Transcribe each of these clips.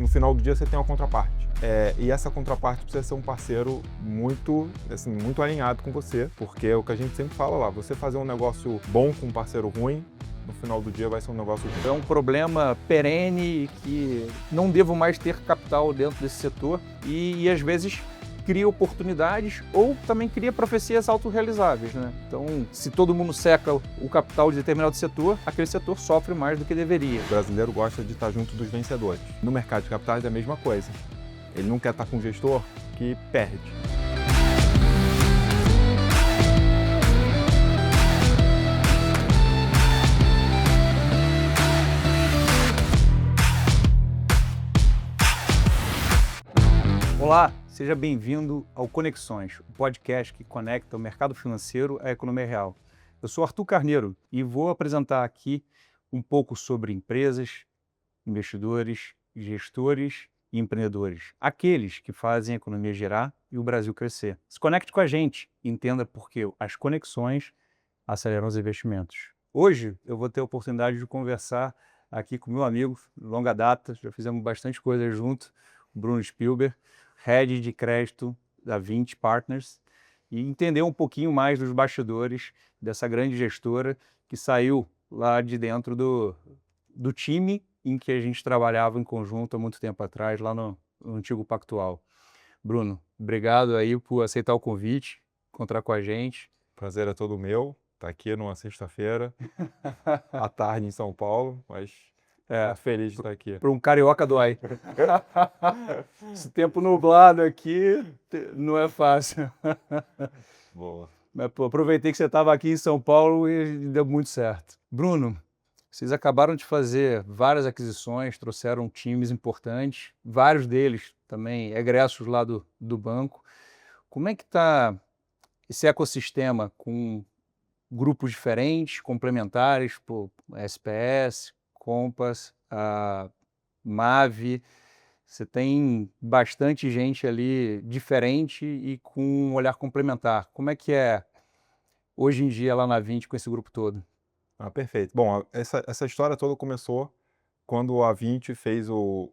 final do dia você tem uma contraparte. E essa contraparte precisa ser um parceiro muito alinhado com você, porque é o que a gente sempre fala lá, você fazer um negócio bom com um parceiro ruim, no final do dia vai ser um negócio ruim. É um problema perene que não devo mais ter capital dentro desse setor e às vezes cria oportunidades ou também cria profecias autorrealizáveis, né? Então, se todo mundo seca o capital de determinado setor, aquele setor sofre mais do que deveria. O brasileiro gosta de estar junto dos vencedores. No mercado de capitais é a mesma coisa. Ele não quer estar com um gestor que perde. Olá, seja bem-vindo ao Conexões, o podcast que conecta o mercado financeiro à economia real. Eu sou Arthur Carneiro e vou apresentar aqui um pouco sobre empresas, investidores, gestores e empreendedores, aqueles que fazem a economia girar e o Brasil crescer. Se conecte com a gente e entenda por que as conexões aceleram os investimentos. Hoje eu vou ter a oportunidade de conversar aqui com meu amigo, longa data, já fizemos bastante coisa junto, o Bruno Spielberg, Head de Crédito da Vinci Partners, e entender um pouquinho mais dos bastidores dessa grande gestora que saiu lá de dentro do time em que a gente trabalhava em conjunto há muito tempo atrás, lá no antigo Pactual. Bruno, obrigado aí por aceitar o convite, encontrar com a gente. Prazer é todo meu, estar aqui numa sexta-feira, à tarde em São Paulo, mas feliz de estar aqui. Para um carioca dói. Esse tempo nublado aqui não é fácil. Boa. Mas, aproveitei que você estava aqui em São Paulo e deu muito certo. Bruno, vocês acabaram de fazer várias aquisições, trouxeram times importantes, vários deles também egressos lá do banco. Como é que está esse ecossistema com grupos diferentes, complementares, SPS, Compass, a Mavi? Você tem bastante gente ali diferente e com um olhar complementar. Como é que é hoje em dia lá na Vinci com esse grupo todo? Perfeito. Bom, essa história toda começou quando a Vinci fez o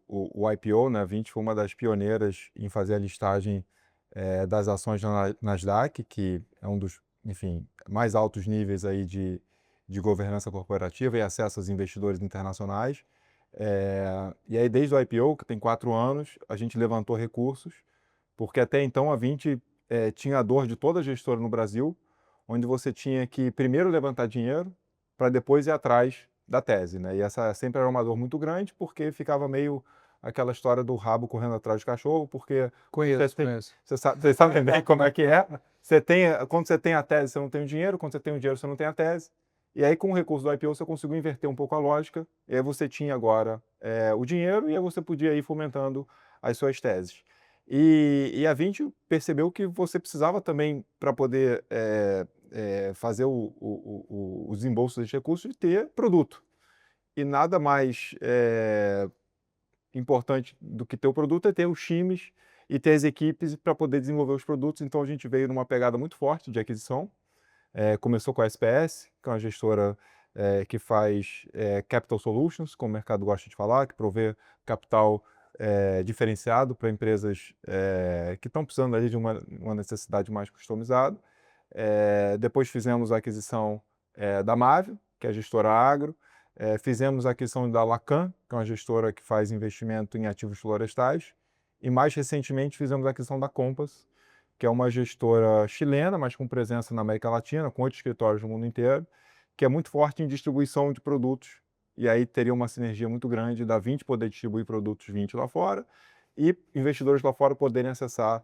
IPO, né? A Vinci foi uma das pioneiras em fazer a listagem das ações na Nasdaq, que é um dos, enfim, mais altos níveis aí de governança corporativa e acesso aos investidores internacionais. E aí, desde o IPO, que tem 4 anos, a gente levantou recursos, porque até então a Vinci tinha a dor de toda gestora no Brasil, onde você tinha que primeiro levantar dinheiro para depois ir atrás da tese, né? E essa sempre era uma dor muito grande, porque ficava meio aquela história do rabo correndo atrás do cachorro, porque Conheço. vocês sabem bem como é que é. Quando você tem a tese, você não tem o dinheiro, quando você tem o dinheiro, você não tem a tese. E aí, com o recurso do IPO, você conseguiu inverter um pouco a lógica, e aí você tinha agora o dinheiro, e aí você podia ir fomentando as suas teses. E a Vinci percebeu que você precisava também, para poder fazer o desembolso desses recursos, de ter produto. E nada mais importante do que ter o produto é ter os times e ter as equipes para poder desenvolver os produtos. Então a gente veio numa pegada muito forte de aquisição. Começou com a SPS, que é uma gestora que faz Capital Solutions, como o mercado gosta de falar, que provê capital diferenciado para empresas que estão precisando ali de uma necessidade mais customizada. Depois fizemos a aquisição da Mavi, que é a gestora agro. Fizemos a aquisição da Lacan, que é uma gestora que faz investimento em ativos florestais. E mais recentemente fizemos a aquisição da Compass, que é uma gestora chilena, mas com presença na América Latina, com 8 escritórios no mundo inteiro, que é muito forte em distribuição de produtos. E aí teria uma sinergia muito grande da Vinci poder distribuir produtos Vinci lá fora e investidores lá fora poderem acessar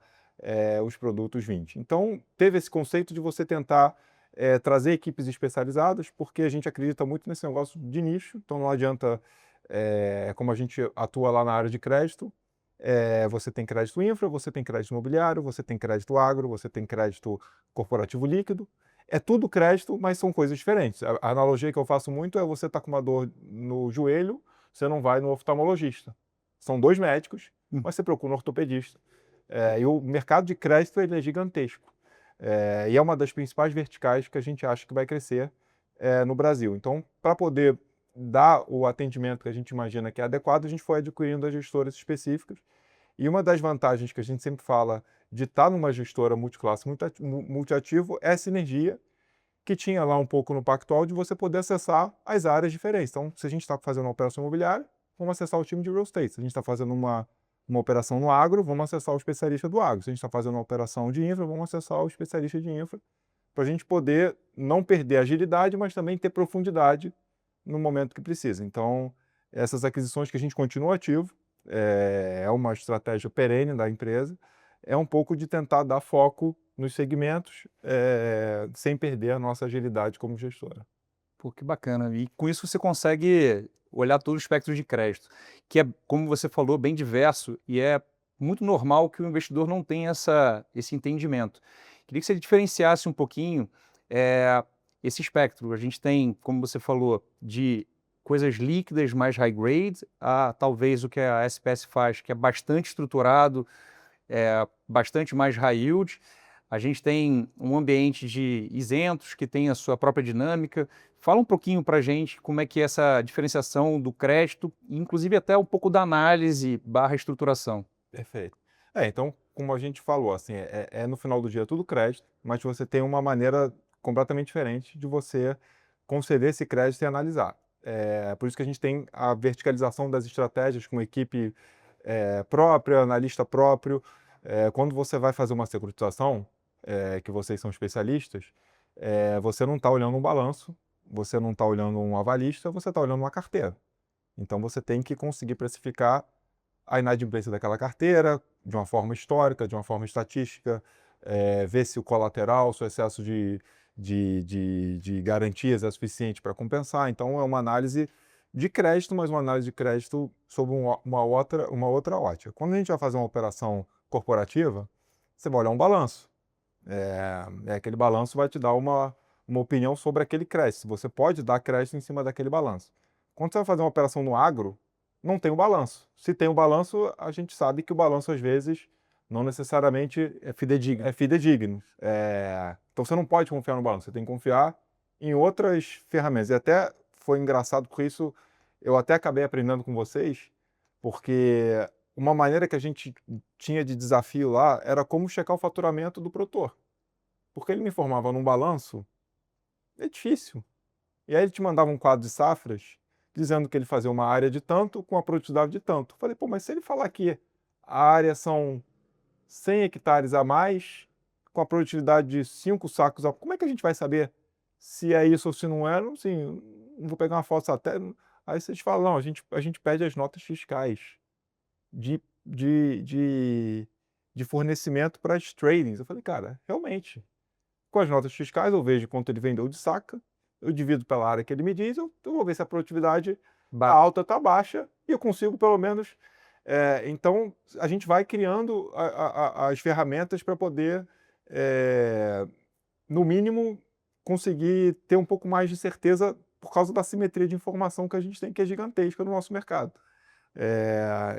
os produtos Vinci. Então, teve esse conceito de você tentar trazer equipes especializadas, porque a gente acredita muito nesse negócio de nicho. Então, não adianta, como a gente atua lá na área de crédito, você tem crédito infra, você tem crédito imobiliário, você tem crédito agro, você tem crédito corporativo líquido. É tudo crédito, mas são coisas diferentes. A analogia que eu faço muito é você tá com uma dor no joelho, você não vai no oftalmologista. São 2 médicos, mas você procura um ortopedista. E o mercado de crédito ele é gigantesco. E é uma das principais verticais que a gente acha que vai crescer no Brasil. Então, para poder dar o atendimento que a gente imagina que é adequado, a gente foi adquirindo as gestoras específicas. E uma das vantagens que a gente sempre fala de estar numa gestora multiclasse multiativo é a sinergia que tinha lá um pouco no Pactual de você poder acessar as áreas diferentes. Então, se a gente está fazendo uma operação imobiliária, vamos acessar o time de real estate. Se a gente está fazendo uma operação no agro, vamos acessar o especialista do agro. Se a gente está fazendo uma operação de infra, vamos acessar o especialista de infra, para a gente poder não perder agilidade, mas também ter profundidade no momento que precisa. Então, essas aquisições que a gente continua ativo, é uma estratégia perene da empresa, é um pouco de tentar dar foco nos segmentos, sem perder a nossa agilidade como gestora. Pô, que bacana. E com isso você consegue olhar todo o espectro de crédito, que é, como você falou, bem diverso e é muito normal que o investidor não tenha esse entendimento. Queria que você diferenciasse um pouquinho esse espectro. A gente tem, como você falou, de coisas líquidas mais high grade, a talvez o que a SPS faz, que é bastante estruturado, bastante mais high yield. A gente tem um ambiente de isentos que tem a sua própria dinâmica. Fala um pouquinho para a gente como é que é essa diferenciação do crédito, inclusive até um pouco da análise / estruturação. Perfeito. Então, como a gente falou, assim, no final do dia tudo crédito, mas você tem uma maneira completamente diferente de você conceder esse crédito e analisar. Por isso que a gente tem a verticalização das estratégias com equipe própria, analista próprio. Quando você vai fazer uma securitização, que vocês são especialistas, você não está olhando um balanço, você não está olhando um avalista, você está olhando uma carteira. Então você tem que conseguir precificar a inadimplência daquela carteira de uma forma histórica, de uma forma estatística, ver se o colateral, se o excesso de garantias é suficiente para compensar. Então é uma análise de crédito, mas uma análise de crédito sob uma outra ótica. Quando a gente vai fazer uma operação corporativa, você vai olhar um balanço. Aquele balanço vai te dar uma opinião sobre aquele crédito. Você pode dar crédito em cima daquele balanço. Quando você vai fazer uma operação no agro, não tem o balanço. Se tem o balanço, a gente sabe que o balanço, às vezes, não necessariamente é fidedigno. Então, você não pode confiar no balanço, você tem que confiar em outras ferramentas. E até foi engraçado por isso, eu até acabei aprendendo com vocês, porque uma maneira que a gente tinha de desafio lá era como checar o faturamento do produtor. Porque ele me informava num balanço, é difícil. E aí ele te mandava um quadro de safras, dizendo que ele fazia uma área de tanto com a produtividade de tanto. Falei, pô, mas se ele falar que a área são 100 hectares a mais, com a produtividade de 5 sacos a... Como é que a gente vai saber se é isso ou se não é? Assim, não vou pegar uma foto satélite. Aí vocês falam, não, a gente pede as notas fiscais de fornecimento para as tradings. Eu falei, cara, realmente, com as notas fiscais eu vejo quanto ele vendeu de saca, eu divido pela área que ele me diz, eu vou ver se a produtividade está alta, está baixa, e eu consigo pelo menos... então, a gente vai criando as ferramentas para poder, no mínimo, conseguir ter um pouco mais de certeza por causa da simetria de informação que a gente tem, que é gigantesca no nosso mercado.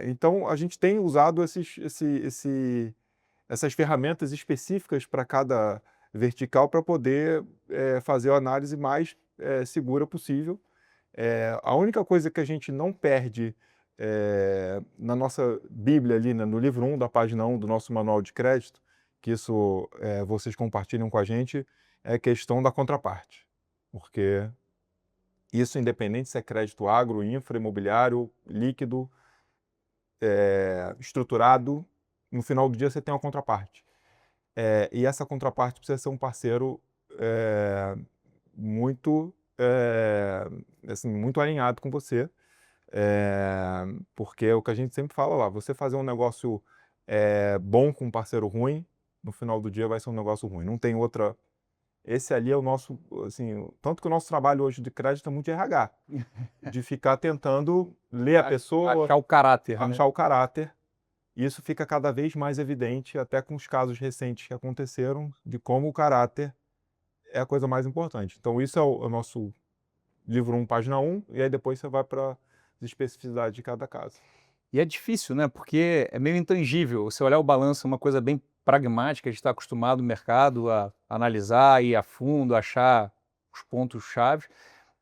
Então, a gente tem usado essas ferramentas específicas para cada vertical para poder fazer a análise mais segura possível. A única coisa que a gente não perde na nossa Bíblia, ali, né, no livro 1 da página 1 do nosso manual de crédito, que isso vocês compartilham com a gente, é a questão da contraparte. Porque isso, independente se é crédito agro, infra, imobiliário, líquido, estruturado, no final do dia você tem uma contraparte. E essa contraparte precisa ser um parceiro muito, assim, muito alinhado com você, porque é o que a gente sempre fala lá, você fazer um negócio bom com um parceiro ruim, no final do dia vai ser um negócio ruim. Não tem outra... Esse ali é o nosso, assim, tanto que o nosso trabalho hoje de crédito é muito de RH, de ficar tentando ler a pessoa, Achar o caráter. achar o caráter. E isso fica cada vez mais evidente, até com os casos recentes que aconteceram, de como o caráter é a coisa mais importante. Então, isso é o nosso livro 1, página 1, e aí depois você vai para as especificidades de cada caso. E é difícil, né? Porque é meio intangível. Você olhar o balanço é uma coisa bem pragmática, a gente está acostumado no mercado a analisar, ir a fundo, achar os pontos-chave,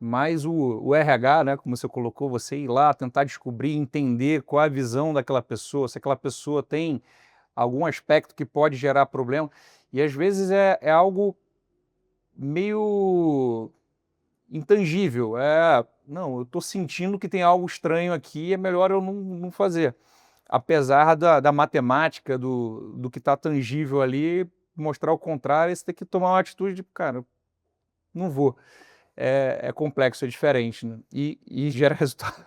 mas o RH, né, como você colocou, você ir lá, tentar descobrir, entender qual é a visão daquela pessoa, se aquela pessoa tem algum aspecto que pode gerar problema, e às vezes é algo meio intangível, não, eu estou sentindo que tem algo estranho aqui, é melhor eu não fazer. Apesar da matemática, do que está tangível ali, mostrar o contrário, você tem que tomar uma atitude de, cara, não vou. É complexo, é diferente, né? E gera resultado.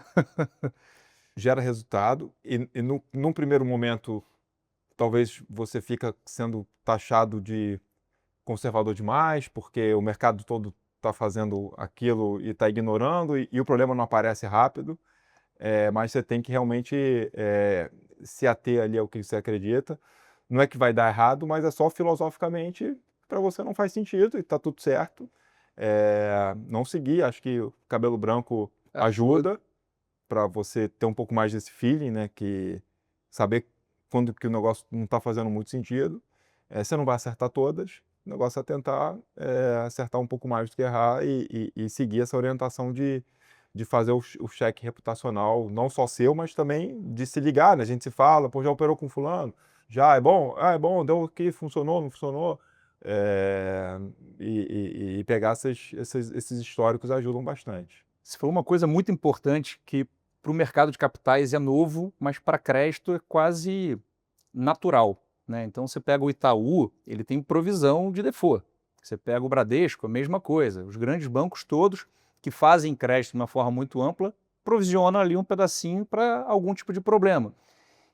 Gera resultado e num primeiro momento, talvez você fica sendo taxado de conservador demais, porque o mercado todo está fazendo aquilo e está ignorando, e o problema não aparece rápido, mas você tem que realmente se ater ali ao que você acredita. Não é que vai dar errado, mas é só filosoficamente para você não faz sentido e está tudo certo. Não seguir, acho que o cabelo branco ajuda para você ter um pouco mais desse feeling, né? Que saber quando que o negócio não está fazendo muito sentido. Você não vai acertar todas, o negócio é tentar acertar um pouco mais do que errar e seguir essa orientação de fazer o cheque reputacional, não só seu, mas também de se ligar, né? A gente se fala, pô, já operou com fulano? Já, é bom? Ah, é bom, deu aqui, funcionou, não funcionou? E pegar esses históricos ajudam bastante. Você falou uma coisa muito importante que para o mercado de capitais é novo, mas para crédito é quase natural, né? Então você pega o Itaú, ele tem provisão de default. Você pega o Bradesco, a mesma coisa. Os grandes bancos todos que fazem crédito de uma forma muito ampla, provisionam ali um pedacinho para algum tipo de problema.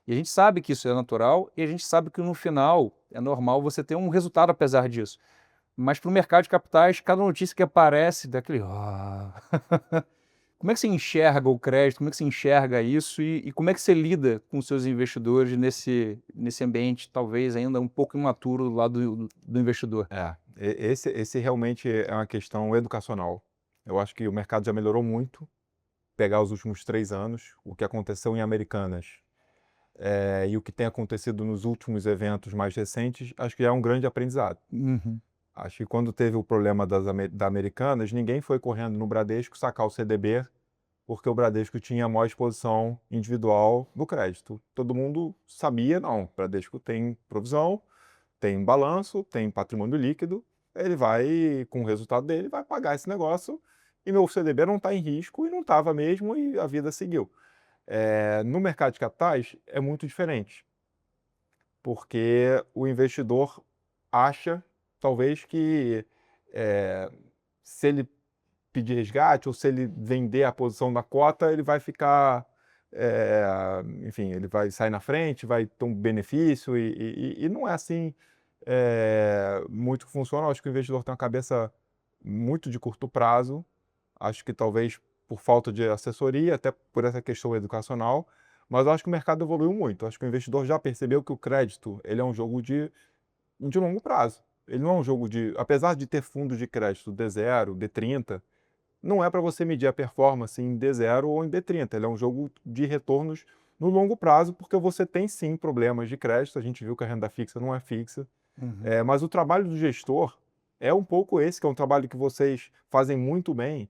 E a gente sabe que isso é natural e a gente sabe que no final é normal você ter um resultado apesar disso. Mas para o mercado de capitais, cada notícia que aparece daquele... Como é que você enxerga o crédito? Como é que você enxerga isso? E como é que você lida com os seus investidores nesse ambiente talvez ainda um pouco imaturo do lado do investidor? Esse realmente é uma questão educacional. Eu acho que o mercado já melhorou muito. Pegar os últimos 3 anos, o que aconteceu em Americanas e o que tem acontecido nos últimos eventos mais recentes, acho que é um grande aprendizado. Uhum. Acho que quando teve o problema da Americanas, ninguém foi correndo no Bradesco sacar o CDB, porque o Bradesco tinha a maior exposição individual no crédito. Todo mundo sabia, não, o Bradesco tem provisão, tem balanço, tem patrimônio líquido, ele vai, com o resultado dele, vai pagar esse negócio, e meu CDB não está em risco, e não estava mesmo, e a vida seguiu. No mercado de capitais é muito diferente, porque o investidor acha, talvez, que se ele pedir resgate ou se ele vender a posição da cota, ele vai ficar, enfim, ele vai sair na frente, vai ter um benefício e não é assim muito que funciona. Eu acho que o investidor tem uma cabeça muito de curto prazo, acho que talvez por falta de assessoria, até por essa questão educacional, mas eu acho que o mercado evoluiu muito. Eu acho que o investidor já percebeu que o crédito ele é um jogo de longo prazo. Ele não é um jogo apesar de ter fundos de crédito D0, D30, não é para você medir a performance em D0 ou em D30. Ele é um jogo de retornos no longo prazo, porque você tem sim problemas de crédito. A gente viu que a renda fixa não é fixa. Uhum. Mas o trabalho do gestor é um pouco esse, que é um trabalho que vocês fazem muito bem,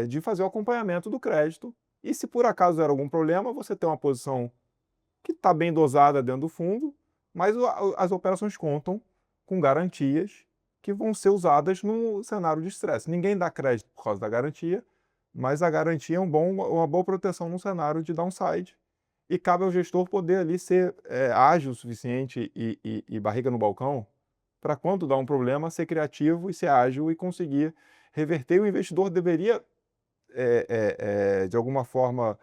de fazer o acompanhamento do crédito. E se por acaso der algum problema, você tem uma posição que está bem dosada dentro do fundo, mas as operações contam com garantias que vão ser usadas no cenário de estresse. Ninguém dá crédito por causa da garantia, mas a garantia é uma boa proteção no cenário de downside. E cabe ao gestor poder ali ser ágil o suficiente e barriga no balcão para quando dá um problema ser criativo e ser ágil e conseguir reverter. O investidor deveria, de alguma forma,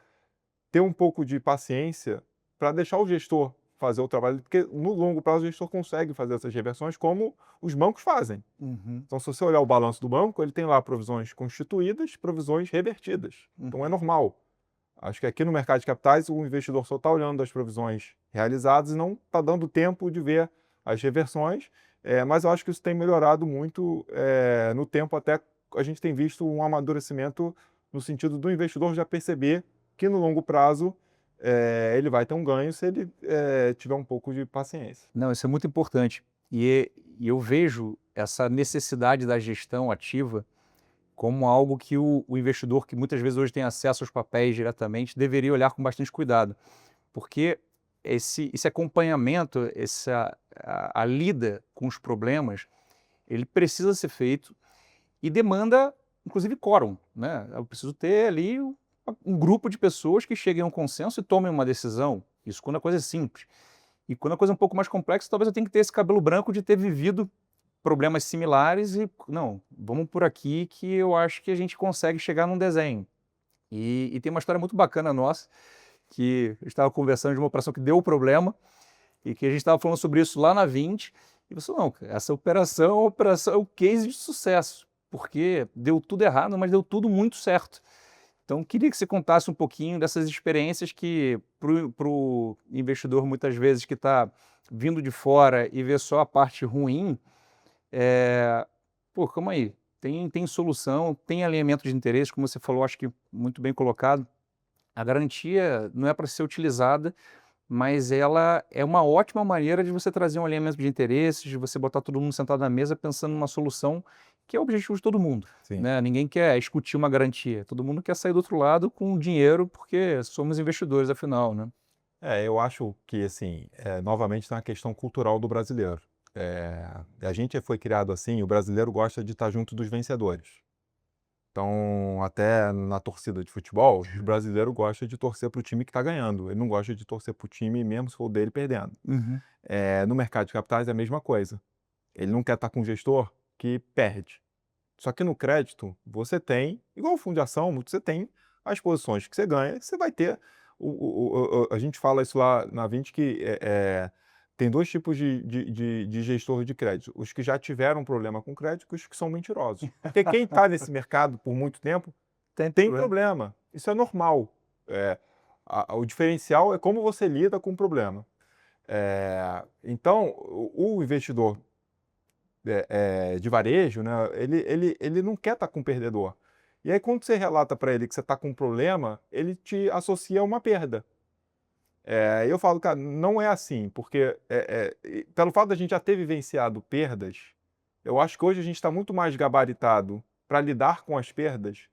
ter um pouco de paciência para deixar o gestor fazer o trabalho, porque no longo prazo o gestor consegue fazer essas reversões como os bancos fazem. Uhum. Então, se você olhar o balanço do banco, ele tem lá provisões constituídas, provisões revertidas. Então, é normal. Acho que aqui no mercado de capitais, o investidor só está olhando as provisões realizadas e não está dando tempo de ver as reversões, mas eu acho que isso tem melhorado muito no tempo, até a gente tem visto um amadurecimento no sentido do investidor já perceber que no longo prazo ele vai ter um ganho se ele tiver um pouco de paciência. Não, isso é muito importante. E eu vejo essa necessidade da gestão ativa como algo que o investidor, que muitas vezes hoje tem acesso aos papéis diretamente, deveria olhar com bastante cuidado, porque esse acompanhamento, a lida com os problemas, ele precisa ser feito e demanda, inclusive, quórum, né? Eu preciso ter ali um grupo de pessoas que cheguem a um consenso e tomem uma decisão. Isso quando a coisa é simples. E quando a coisa é um pouco mais complexa, talvez eu tenha que ter esse cabelo branco de ter vivido problemas similares e, não, vamos por aqui que eu acho que a gente consegue chegar num desenho. E tem uma história muito bacana nossa, que eu estava conversando de uma operação que deu problema e que a gente estava falando sobre isso lá na 20, e você não, essa operação é o case de sucesso, porque deu tudo errado, mas deu tudo muito certo. Então, queria que você contasse um pouquinho dessas experiências que, para o investidor, muitas vezes, que está vindo de fora e vê só a parte ruim, pô, calma aí, tem solução, tem alinhamento de interesses, como você falou, acho que muito bem colocado. A garantia não é para ser utilizada, mas ela é uma ótima maneira de você trazer um alinhamento de interesses, de você botar todo mundo sentado na mesa pensando numa solução que é o objetivo de todo mundo, Sim. né? Ninguém quer discutir uma garantia, todo mundo quer sair do outro lado com dinheiro, porque somos investidores, afinal, né? Eu acho que, assim, novamente tem uma questão cultural do brasileiro. A gente foi criado assim, o brasileiro gosta de estar junto dos vencedores. Então, até na torcida de futebol, o brasileiro gosta de torcer para o time que está ganhando. Ele não gosta de torcer para o time, mesmo se for o dele, perdendo. Uhum. No mercado de capitais é a mesma coisa. Ele não quer estar com um gestor que perde. Só que no crédito, você tem, igual o fundo de ação, você tem as posições que você ganha, você vai ter. A gente fala isso lá na 20 que tem dois tipos de gestor de crédito. Os que já tiveram problema com crédito e os que são mentirosos. Porque quem está nesse mercado por muito tempo tem problema. Isso é normal. O diferencial é como você lida com o problema. Então, o investidor de varejo, né, ele não quer estar com um perdedor. E aí, quando você relata para ele que você está com um problema, ele te associa a uma perda. Eu falo, cara, não é assim, porque pelo fato da gente já ter vivenciado perdas, eu acho que hoje a gente está muito mais gabaritado para lidar com as perdas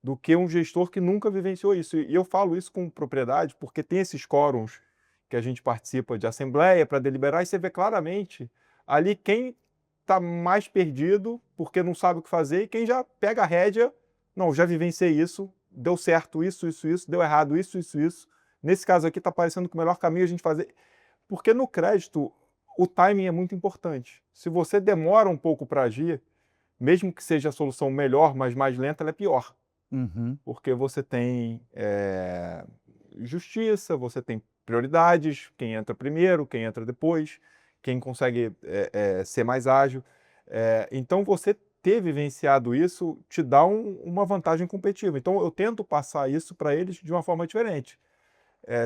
do que um gestor que nunca vivenciou isso. E eu falo isso com propriedade porque tem esses quóruns que a gente participa de assembleia para deliberar e você vê claramente ali quem está mais perdido porque não sabe o que fazer e quem já pega a rédea, não, já vivenciei isso, deu certo isso, deu errado isso. Nesse caso aqui está parecendo que o melhor caminho é a gente fazer. Porque no crédito, o timing é muito importante. Se você demora um pouco para agir, mesmo que seja a solução melhor, mas mais lenta, ela é pior. Uhum. Porque você tem justiça, você tem prioridades, quem entra primeiro, quem entra depois, quem consegue ser mais ágil. Então, você ter vivenciado isso te dá uma vantagem competitiva. Então, eu tento passar isso para eles de uma forma diferente.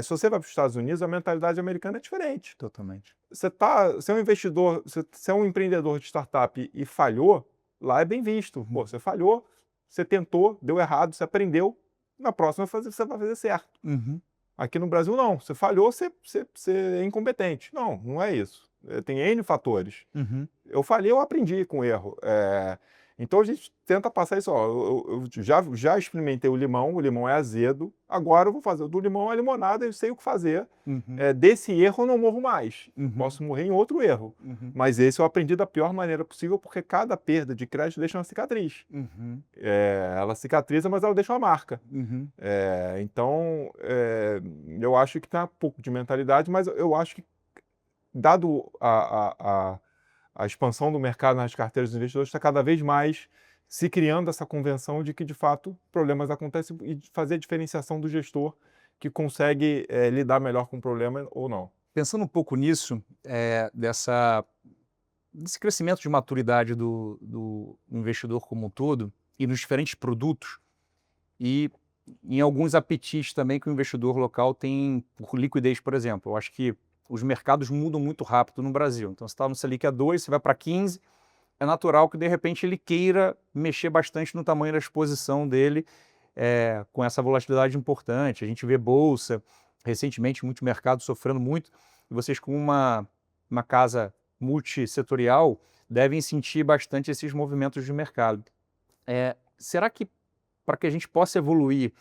Se você vai para os Estados Unidos, a mentalidade americana é diferente. Totalmente. Você é um investidor, você é um empreendedor de startup e falhou, lá é bem visto. Pô, você falhou, você tentou, deu errado, você aprendeu, na próxima você vai fazer certo. Uhum. Aqui no Brasil, não. Você falhou, você é incompetente. Não, não é isso. Tem N fatores. Uhum. Eu falhei, eu aprendi com o erro. Então a gente tenta passar isso. Ó, eu já experimentei o limão é azedo, agora eu vou fazer o do limão a limonada, eu sei o que fazer. Uhum. Desse erro eu não morro mais. Uhum. Posso morrer em outro erro. Uhum. Mas esse eu aprendi da pior maneira possível, porque cada perda de crédito deixa uma cicatriz. Uhum. Ela cicatriza, mas ela deixa uma marca. Uhum. Então, eu acho que tem um pouco de mentalidade, mas eu acho que, dado a expansão do mercado nas carteiras dos investidores, está cada vez mais se criando essa convenção de que, de fato, problemas acontecem e fazer a diferenciação do gestor que consegue lidar melhor com o problema ou não. Pensando um pouco nisso, desse crescimento de maturidade do investidor como um todo e nos diferentes produtos e em alguns apetites também que o investidor local tem por liquidez, por exemplo. Eu acho que os mercados mudam muito rápido no Brasil. Então, você está no Selic a 2, você vai para 15, é natural que, de repente, ele queira mexer bastante no tamanho da exposição dele com essa volatilidade importante. A gente vê bolsa, recentemente, muito mercado sofrendo muito, e vocês com uma casa multissetorial devem sentir bastante esses movimentos de mercado. será que para que a gente possa evoluir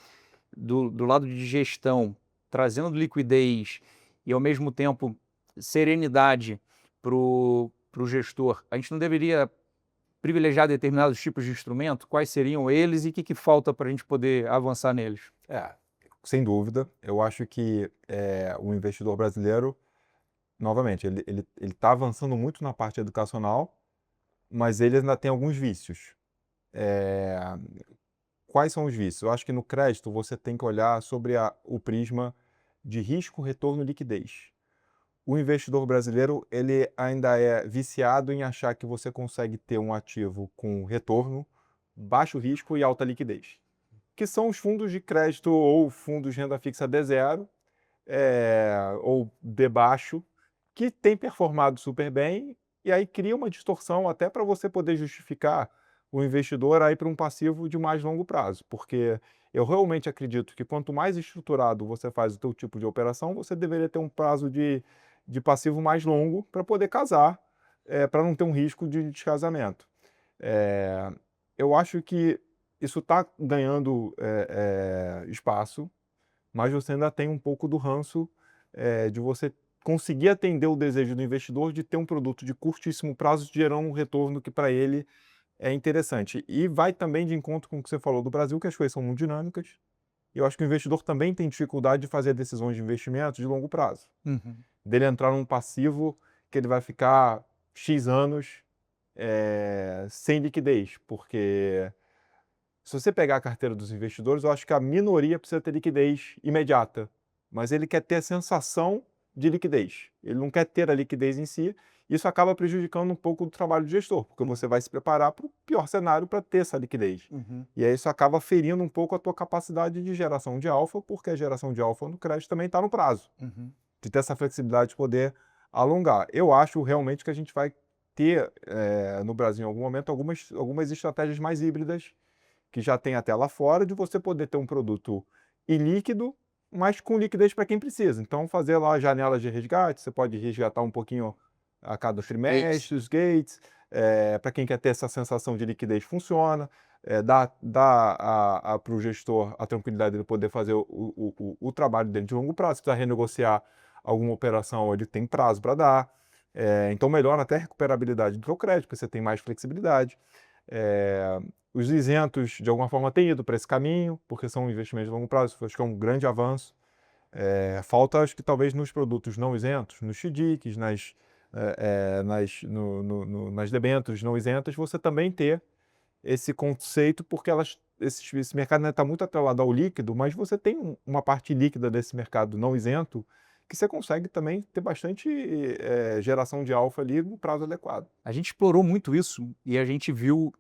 do lado de gestão, trazendo liquidez e ao mesmo tempo serenidade para o gestor, a gente não deveria privilegiar determinados tipos de instrumento? Quais seriam eles e o que falta para a gente poder avançar neles? Sem dúvida. Eu acho que o investidor brasileiro, novamente, ele está avançando muito na parte educacional, mas ele ainda tem alguns vícios. É, Quais são os vícios? Eu acho que no crédito você tem que olhar sobre o prisma de risco, retorno e liquidez. O investidor brasileiro, ele ainda é viciado em achar que você consegue ter um ativo com retorno, baixo risco e alta liquidez, que são os fundos de crédito ou fundos de renda fixa D0, ou D baixo, que tem performado super bem, e aí cria uma distorção até para você poder justificar o investidor aí para um passivo de mais longo prazo, porque eu realmente acredito que quanto mais estruturado você faz o teu tipo de operação, você deveria ter um prazo de passivo mais longo para poder casar, para não ter um risco de descasamento. Eu acho que isso está ganhando espaço, mas você ainda tem um pouco do ranço de você conseguir atender o desejo do investidor de ter um produto de curtíssimo prazo gerando um retorno que para ele é interessante. E vai também de encontro com o que você falou do Brasil, que as coisas são muito dinâmicas. E eu acho que o investidor também tem dificuldade de fazer decisões de investimento de longo prazo. Dele entrar num passivo que ele vai ficar X anos sem liquidez, porque se você pegar a carteira dos investidores, eu acho que a minoria precisa ter liquidez imediata, mas ele quer ter a sensação de liquidez. Ele não quer ter a liquidez em si. Isso acaba prejudicando um pouco o trabalho do gestor, porque você vai se preparar para o pior cenário para ter essa liquidez. E aí isso acaba ferindo um pouco a tua capacidade de geração de alfa, porque a geração de alfa no crédito também está no prazo, de ter essa flexibilidade de poder alongar. Eu acho realmente que a gente vai ter no Brasil em algum momento algumas estratégias mais híbridas, que já tem até lá fora, de você poder ter um produto ilíquido, mas com liquidez para quem precisa. Então, fazer lá janelas de resgate, você pode resgatar um pouquinho a cada trimestre, os gates, para quem quer ter essa sensação de liquidez, funciona. Dá para o gestor a tranquilidade de poder fazer o trabalho dele de longo prazo. Se precisar renegociar alguma operação, ele tem prazo para dar. Então, melhora até a recuperabilidade do seu crédito, porque você tem mais flexibilidade. Os isentos, de alguma forma, têm ido para esse caminho, porque são investimentos de longo prazo. Acho que é um grande avanço. Falta, acho que talvez nos produtos não isentos, nos FDICs, nas debêntures não isentas, você também ter esse conceito, porque esse mercado está muito atrelado ao líquido, mas você tem uma parte líquida desse mercado não isento que você consegue também ter bastante geração de alfa ali no prazo adequado. A gente explorou muito isso e a gente viu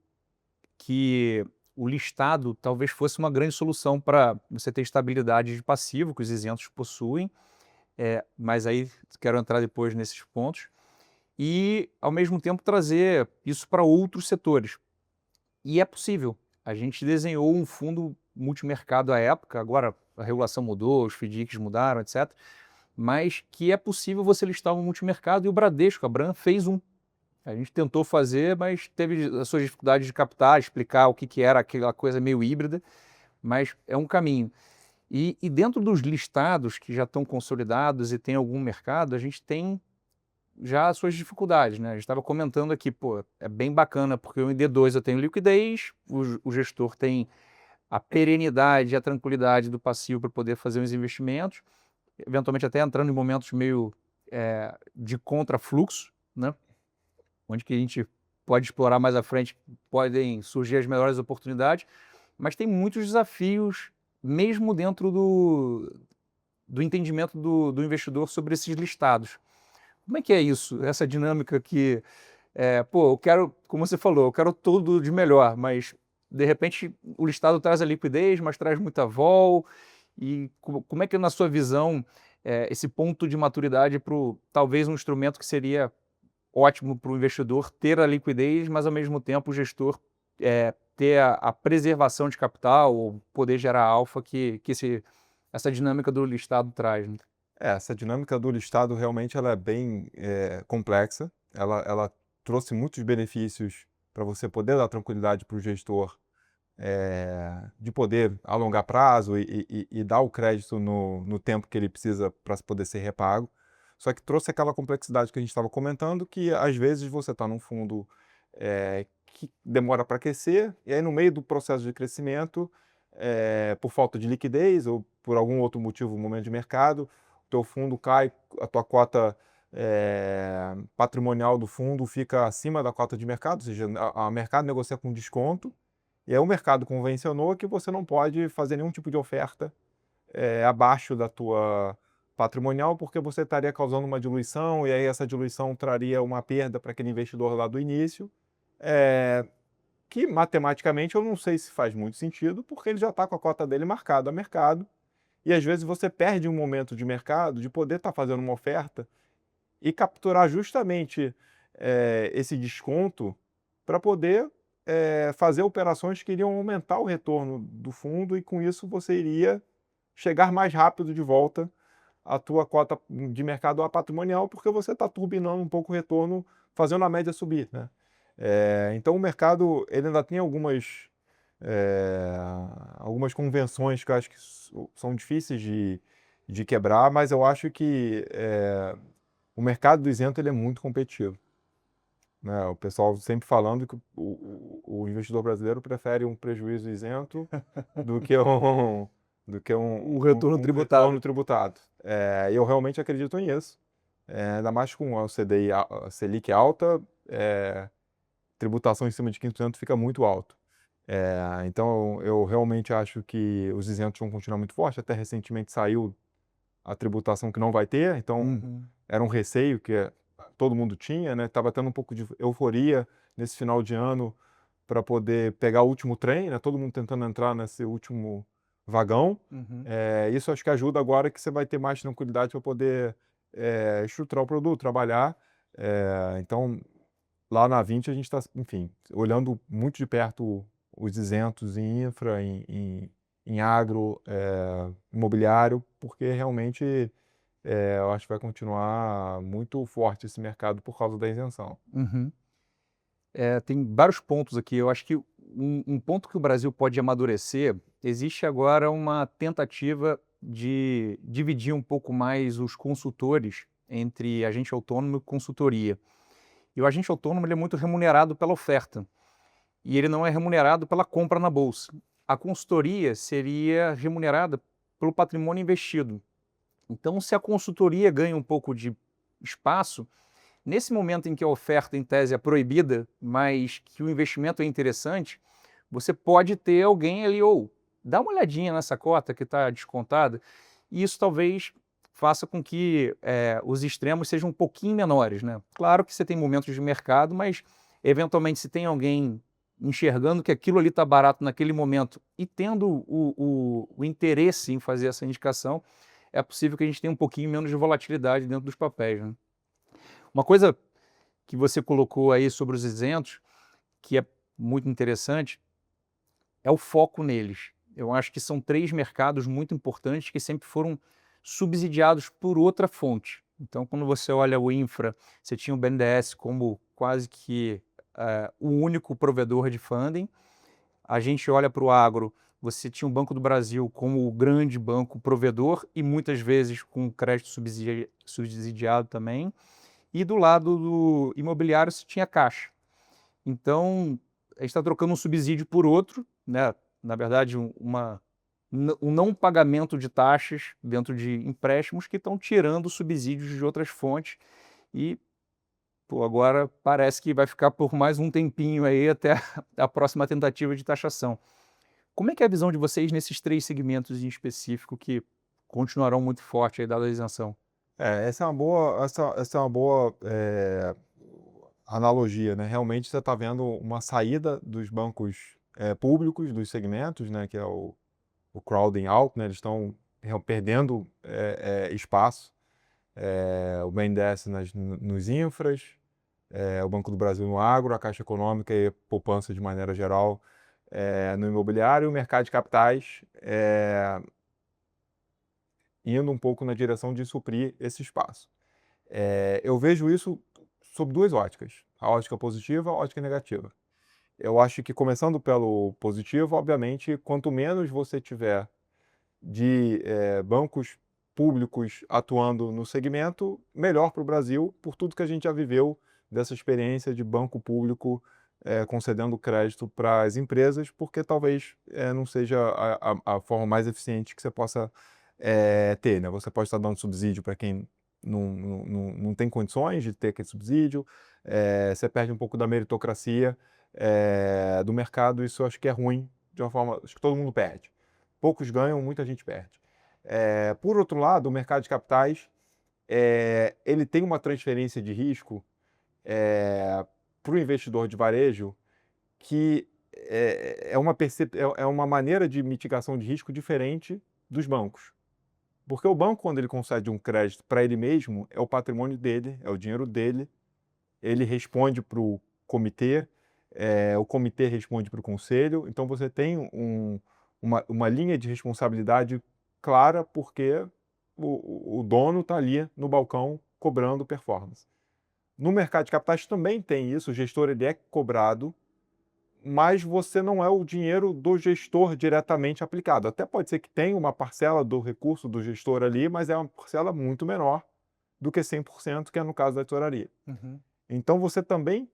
que o listado talvez fosse uma grande solução para você ter estabilidade de passivo, que os isentos possuem, mas aí quero entrar depois nesses pontos, e ao mesmo tempo trazer isso para outros setores. E é possível. A gente desenhou um fundo multimercado à época, agora a regulação mudou, os FDICs mudaram, etc., mas que é possível você listar um multimercado, e o Bradesco, a Bram, fez um. A gente tentou fazer, mas teve as suas dificuldades de captar, explicar o que era aquela coisa meio híbrida, mas é um caminho. E dentro dos listados que já estão consolidados e tem algum mercado, a gente tem já as suas dificuldades, né? A gente estava comentando aqui, pô, é bem bacana, porque em D2 eu tenho liquidez, o gestor tem a perenidade e a tranquilidade do passivo para poder fazer os investimentos, eventualmente até entrando em momentos meio de contrafluxo, né? Onde que a gente pode explorar mais à frente, podem surgir as melhores oportunidades, mas tem muitos desafios, mesmo dentro do entendimento do investidor sobre esses listados. Como é que é isso, essa dinâmica que, eu quero, como você falou, eu quero tudo de melhor, mas de repente o listado traz a liquidez, mas traz muita vol, e como é que na sua visão esse ponto de maturidade para talvez um instrumento que seria ótimo para o investidor ter a liquidez, mas ao mesmo tempo o gestor ter a preservação de capital, ou poder gerar alfa que essa dinâmica do listado traz, né? Essa dinâmica do listado realmente ela é bem complexa. Ela trouxe muitos benefícios para você poder dar tranquilidade para o gestor de poder alongar prazo e dar o crédito no tempo que ele precisa para poder ser repago. Só que trouxe aquela complexidade que a gente estava comentando, que às vezes você está num fundo que demora para crescer, e aí no meio do processo de crescimento, por falta de liquidez ou por algum outro motivo, momento de mercado, o teu fundo cai, a tua cota patrimonial do fundo fica acima da cota de mercado, ou seja, a mercado negocia com desconto, e aí o mercado convencionou que você não pode fazer nenhum tipo de oferta abaixo da tua patrimonial, porque você estaria causando uma diluição, e aí essa diluição traria uma perda para aquele investidor lá do início, que matematicamente eu não sei se faz muito sentido, porque ele já está com a cota dele marcada a mercado, e às vezes você perde um momento de mercado de poder estar fazendo uma oferta e capturar justamente esse desconto para poder fazer operações que iriam aumentar o retorno do fundo, e com isso você iria chegar mais rápido de volta à tua cota de mercado patrimonial, porque você está turbinando um pouco o retorno, fazendo a média subir, né? Então o mercado ele ainda tem algumas convenções que eu acho que são difíceis de quebrar, mas eu acho que o mercado do isento ele é muito competitivo, né? O pessoal sempre falando que o investidor brasileiro prefere um prejuízo isento do que O retorno um tributado. retorno tributado. Eu realmente acredito nisso. Ainda mais com a CDI, a Selic alta, tributação em cima de 15% fica muito alto. Então eu realmente acho que os isentos vão continuar muito fortes. Até recentemente saiu a tributação que não vai ter, então era um receio que todo mundo tinha, né? Estava tendo um pouco de euforia nesse final de ano para poder pegar o último trem, né? Todo mundo tentando entrar nesse último vagão. Isso acho que ajuda agora, que você vai ter mais tranquilidade para poder estruturar o produto, trabalhar. Então, lá na 20 a gente está, enfim, olhando muito de perto os isentos em infra, em agro, imobiliário, porque realmente eu acho que vai continuar muito forte esse mercado por causa da isenção. Tem vários pontos aqui. Eu acho que um ponto que o Brasil pode amadurecer, existe agora uma tentativa de dividir um pouco mais os consultores entre agente autônomo e consultoria. E o agente autônomo ele é muito remunerado pela oferta, e ele não é remunerado pela compra na bolsa. A consultoria seria remunerada pelo patrimônio investido. Então, se a consultoria ganha um pouco de espaço, nesse momento em que a oferta, em tese, é proibida, mas que o investimento é interessante, você pode ter alguém ali, dá uma olhadinha nessa cota que está descontada, e isso talvez faça com que os extremos sejam um pouquinho menores, né? Claro que você tem momentos de mercado, mas eventualmente se tem alguém enxergando que aquilo ali está barato naquele momento e tendo o interesse em fazer essa indicação, é possível que a gente tenha um pouquinho menos de volatilidade dentro dos papéis, né? Uma coisa que você colocou aí sobre os isentos, que é muito interessante, é o foco neles. Eu acho que são 3 mercados muito importantes que sempre foram subsidiados por outra fonte. Então, quando você olha o infra, você tinha o BNDES como quase que o único provedor de funding. A gente olha para o agro, você tinha o Banco do Brasil como o grande banco provedor e muitas vezes com crédito subsidiado também. E do lado do imobiliário você tinha Caixa. Então, a gente está trocando um subsídio por outro, né? Na verdade, um não pagamento de taxas dentro de empréstimos que estão tirando subsídios de outras fontes e agora parece que vai ficar por mais um tempinho aí até a próxima tentativa de taxação. Como é que é a visão de vocês nesses 3 segmentos em específico que continuarão muito forte aí dada a isenção? Essa é uma boa analogia, né? Realmente você está vendo uma saída dos bancos públicos, dos segmentos, né? Que é o crowding out, né? Eles estão perdendo espaço. O BNDES nos infras, o Banco do Brasil no agro, a Caixa Econômica e a poupança de maneira geral no imobiliário, e o mercado de capitais indo um pouco na direção de suprir esse espaço. Eu vejo isso sob 2 óticas, a ótica positiva e a ótica negativa. eu acho que começando pelo positivo, obviamente, quanto menos você tiver de bancos públicos atuando no segmento, melhor para o Brasil, por tudo que a gente já viveu dessa experiência de banco público concedendo crédito para as empresas, porque talvez não seja a forma mais eficiente que você possa ter, né? Você pode estar dando subsídio para quem não tem condições de ter aquele subsídio, você perde um pouco da meritocracia do mercado, isso eu acho que é ruim, de uma forma, acho que todo mundo perde. Poucos ganham, muita gente perde. Por outro lado, o mercado de capitais, ele tem uma transferência de risco para o investidor de varejo que é uma maneira de mitigação de risco diferente dos bancos. Porque o banco, quando ele concede um crédito para ele mesmo, é o patrimônio dele, é o dinheiro dele, ele responde para o comitê, o comitê responde para o conselho, então você tem uma linha de responsabilidade clara porque o dono está ali no balcão cobrando performance. No mercado de capitais também tem isso, o gestor ele é cobrado, mas você não é o dinheiro do gestor diretamente aplicado. Até pode ser que tenha uma parcela do recurso do gestor ali, mas é uma parcela muito menor do que 100%, que é no caso da tesouraria. Uhum. Então você também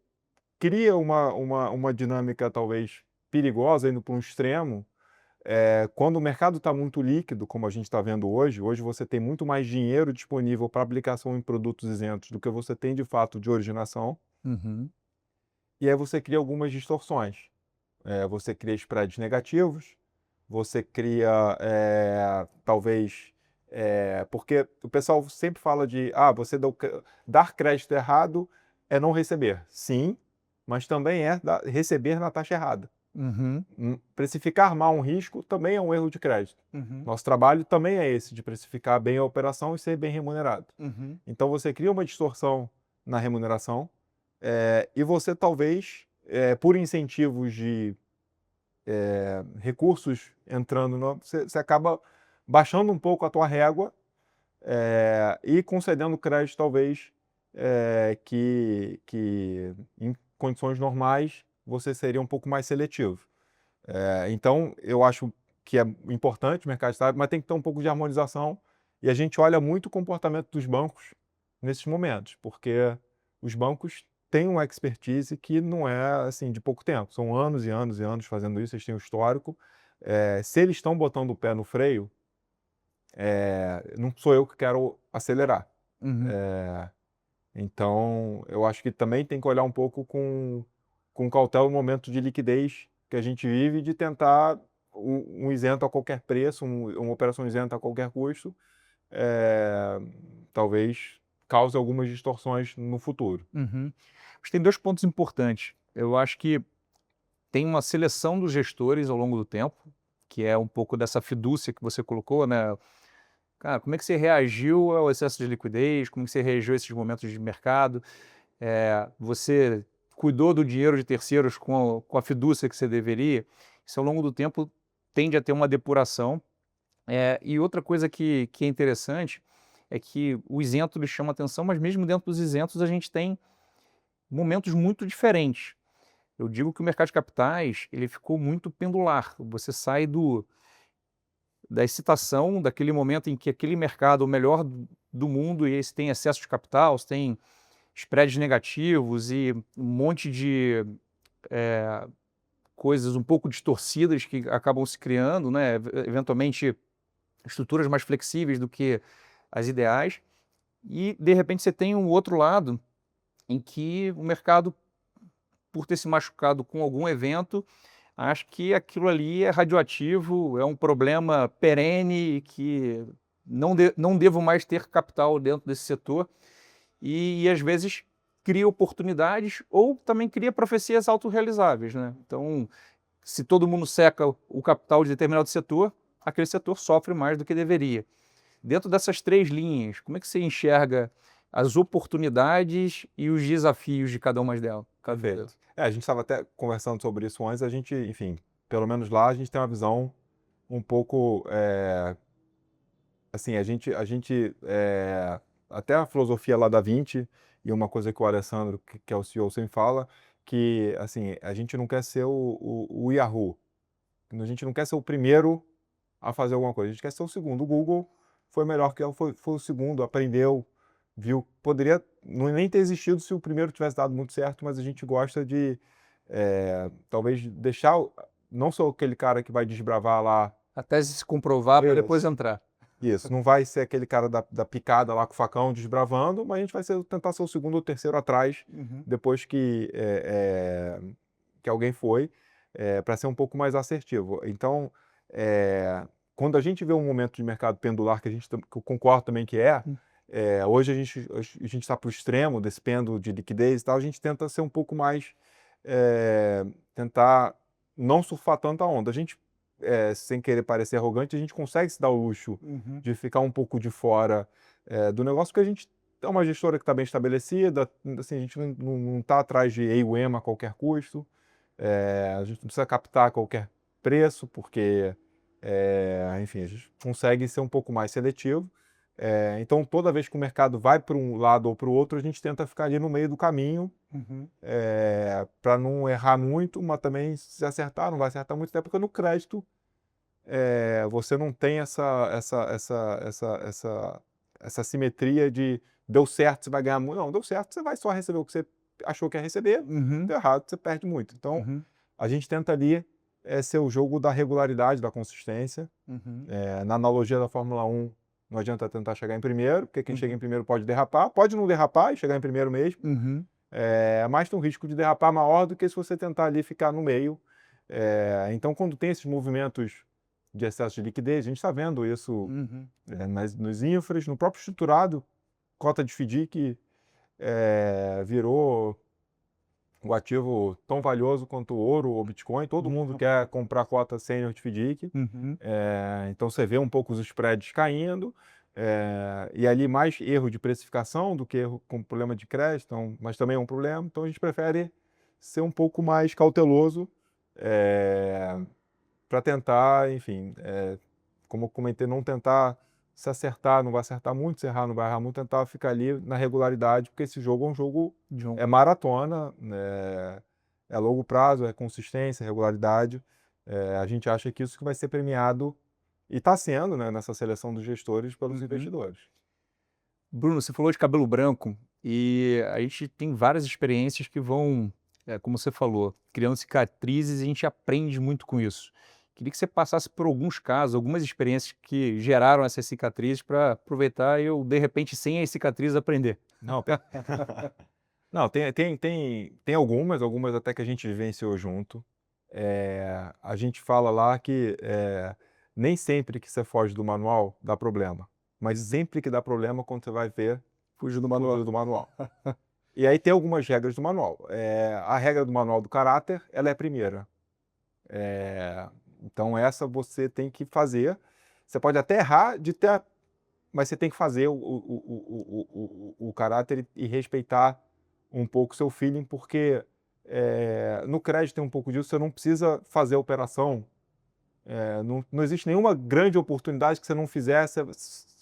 cria uma dinâmica talvez perigosa, indo para um extremo, quando o mercado está muito líquido, como a gente está vendo hoje você tem muito mais dinheiro disponível para aplicação em produtos isentos do que você tem de fato de originação, Uhum. e aí você cria algumas distorções. Você cria spreads negativos, você cria, talvez, porque o pessoal sempre fala de, você dar crédito errado é não receber. Sim, mas também é receber na taxa errada. Uhum. Precificar mal um risco também é um erro de crédito. Uhum. Nosso trabalho também é esse, de precificar bem a operação e ser bem remunerado. Uhum. Então você cria uma distorção na remuneração e você talvez, por incentivos de recursos entrando, você acaba baixando um pouco a tua régua e concedendo crédito talvez que em condições normais você seria um pouco mais seletivo. Então, eu acho que é importante o mercado de trabalho, mas tem que ter um pouco de harmonização. E a gente olha muito o comportamento dos bancos nesses momentos, porque os bancos têm uma expertise que não é assim de pouco tempo. São anos e anos e anos fazendo isso, eles têm um histórico. Se eles estão botando o pé no freio, não sou eu que quero acelerar. Uhum. Então, eu acho que também tem que olhar um pouco com cautela o momento de liquidez que a gente vive, de tentar um isento a qualquer preço, uma operação isenta a qualquer custo, talvez cause algumas distorções no futuro. Uhum. Mas tem 2 pontos importantes. Eu acho que tem uma seleção dos gestores ao longo do tempo, que é um pouco dessa fidúcia que você colocou, né. Cara, como é que você reagiu ao excesso de liquidez? Como é que você reagiu a esses momentos de mercado? Você cuidou do dinheiro de terceiros com a fidúcia que você deveria? Isso ao longo do tempo tende a ter uma depuração. E outra coisa que é interessante é que o isento lhe chama atenção, mas mesmo dentro dos isentos a gente tem momentos muito diferentes. Eu digo que o mercado de capitais, ele ficou muito pendular. Você sai da excitação, daquele momento em que aquele mercado é o melhor do mundo e aí você tem excesso de capital, você tem spreads negativos e um monte de coisas um pouco distorcidas que acabam se criando, né? Eventualmente estruturas mais flexíveis do que as ideais. E de repente você tem um outro lado em que o mercado, por ter se machucado com algum evento, acho que aquilo ali é radioativo, é um problema perene que não devo mais ter capital dentro desse setor e às vezes cria oportunidades ou também cria profecias autorrealizáveis, né? Então, se todo mundo seca o capital de determinado setor, aquele setor sofre mais do que deveria. Dentro dessas 3 linhas, como é que você enxerga as oportunidades e os desafios de cada uma delas? Perfeito. A gente estava até conversando sobre isso antes, a gente, enfim, pelo menos lá a gente tem uma visão um pouco, assim, até a filosofia lá da Vinci, e uma coisa que o Alessandro, que é o CEO, sempre fala, que, assim, a gente não quer ser o Yahoo. A gente não quer ser o primeiro a fazer alguma coisa. A gente quer ser o segundo. O Google foi melhor que foi o segundo, aprendeu, viu. Poderia nem ter existido se o primeiro tivesse dado muito certo, mas a gente gosta de, talvez, deixar... Não sou aquele cara que vai desbravar lá. Até se comprovar para depois entrar. Isso, não vai ser aquele cara da picada lá com o facão desbravando, mas a gente vai tentar ser o segundo ou terceiro atrás, depois que alguém foi, para ser um pouco mais assertivo. Então, quando a gente vê um momento de mercado pendular, que eu concordo também que hoje a gente está para o extremo desse pêndulo de liquidez e tal, a gente tenta ser um pouco mais, tentar não surfar tanta onda. A gente, sem querer parecer arrogante, a gente consegue se dar o luxo de ficar um pouco de fora do negócio, porque a gente é uma gestora que está bem estabelecida, assim, a gente não está atrás de AUM a qualquer custo, a gente não precisa captar a qualquer preço, porque, enfim, a gente consegue ser um pouco mais seletivo. Então, toda vez que o mercado vai para um lado ou para o outro, a gente tenta ficar ali no meio do caminho, para não errar muito, mas também se acertar, não vai acertar muito, até porque no crédito você não tem essa simetria de deu certo, você vai ganhar muito. Não, deu certo, você vai só receber o que você achou que ia receber, deu errado, você perde muito. Então, a gente tenta ali ser o jogo da regularidade, da consistência. Na analogia da Fórmula 1, não adianta tentar chegar em primeiro, porque quem chega em primeiro pode derrapar, pode não derrapar e chegar em primeiro mesmo, mas tem um risco de derrapar maior do que se você tentar ali ficar no meio. Então, quando tem esses movimentos de excesso de liquidez, a gente está vendo isso nos infras, no próprio estruturado, cota de FDIC virou o ativo tão valioso quanto o ouro ou Bitcoin. Todo mundo quer comprar cota sênior de FDIC. Então você vê um pouco os spreads caindo, e ali mais erro de precificação do que erro com problema de crédito, então, mas também é um problema. Então a gente prefere ser um pouco mais cauteloso para tentar, enfim, como eu comentei, não tentar se acertar, não vai acertar muito, se errar, não vai errar muito, tentar ficar ali na regularidade, porque esse jogo é um jogo, maratona, é longo prazo, é consistência, regularidade. A gente acha que isso que vai ser premiado, e está sendo, né, nessa seleção dos gestores pelos investidores. Bruno, você falou de cabelo branco e a gente tem várias experiências que vão, como você falou, criando cicatrizes, e a gente aprende muito com isso. Queria que você passasse por alguns casos, algumas experiências que geraram essas cicatrizes para aproveitar e eu, de repente, sem as cicatrizes, aprender. Não, não, tem algumas até que a gente vivenciou junto. A gente fala lá que nem sempre que você foge do manual dá problema, mas sempre que dá problema quando você vai ver, Fugir do manual. do manual. E aí tem algumas regras do manual. A regra do manual do caráter, ela é a primeira. Então essa você tem que fazer. Você pode até errar mas você tem que fazer o caráter e respeitar um pouco o seu feeling, porque no crédito tem um pouco disso, você não precisa fazer a operação. Não existe nenhuma grande oportunidade que você não fizer,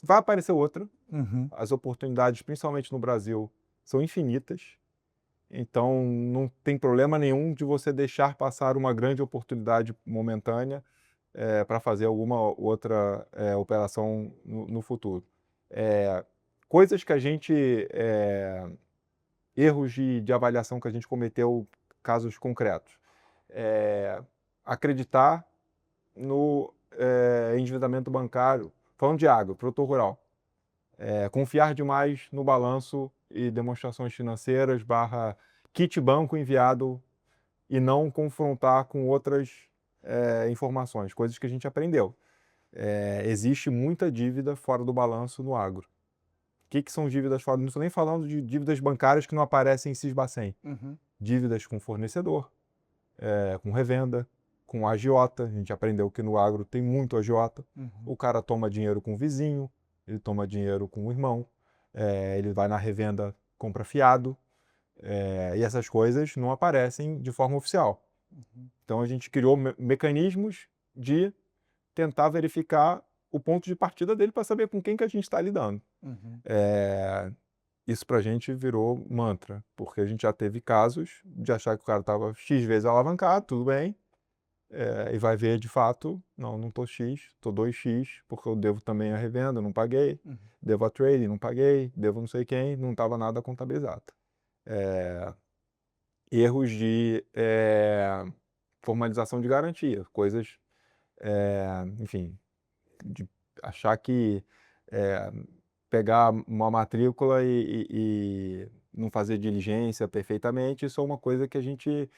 vai aparecer outra. As oportunidades, principalmente no Brasil, são infinitas. Então, não tem problema nenhum de você deixar passar uma grande oportunidade momentânea para fazer alguma outra operação no futuro. Coisas que a gente... erros de avaliação que a gente cometeu, casos concretos. Acreditar no endividamento bancário, falando de agro, produtor rural. Confiar demais no balanço e demonstrações financeiras / kit banco enviado e não confrontar com outras informações, coisas que a gente aprendeu. Existe muita dívida fora do balanço no agro. O que são dívidas fora? Não estou nem falando de dívidas bancárias que não aparecem em Sisbacen. Dívidas com fornecedor, com revenda, com agiota. A gente aprendeu que no agro tem muito agiota. O cara toma dinheiro com o vizinho, ele toma dinheiro com o irmão, ele vai na revenda, compra fiado, e essas coisas não aparecem de forma oficial. Então a gente criou mecanismos de tentar verificar o ponto de partida dele para saber com quem que a gente está lidando. isso para a gente virou mantra, porque a gente já teve casos de achar que o cara estava X vezes alavancado, tudo bem, e vai ver de fato, não estou X, estou 2X, porque eu devo também a revenda, não paguei, devo a trading, não paguei, devo não sei quem, não estava nada contabilizado. Erros de formalização de garantia, coisas, enfim, de achar que pegar uma matrícula e não fazer diligência perfeitamente, isso é uma coisa que a gente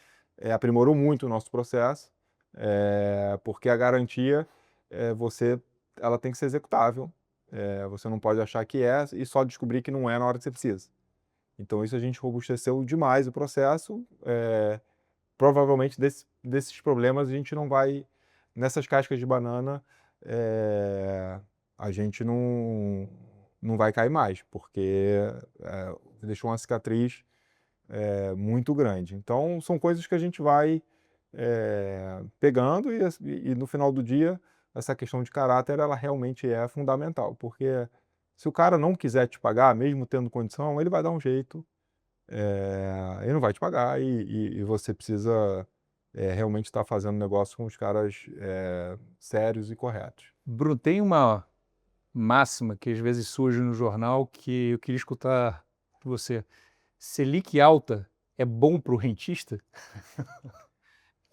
aprimorou muito o nosso processo, porque a garantia, ela tem que ser executável. Você não pode achar que é e só descobrir que não é na hora que você precisa. Então isso a gente robusteceu demais o processo. Provavelmente desses problemas a gente não vai, nessas cascas de banana, a gente não vai cair mais, porque deixou uma cicatriz muito grande. Então são coisas que a gente vai pegando e no final do dia essa questão de caráter ela realmente é fundamental, porque se o cara não quiser te pagar, mesmo tendo condição, ele vai dar um jeito, ele não vai te pagar e você precisa realmente estar fazendo negócio com os caras sérios e corretos. Bruno, tem uma máxima que às vezes surge no jornal que eu queria escutar de você. Selic alta é bom para o rentista?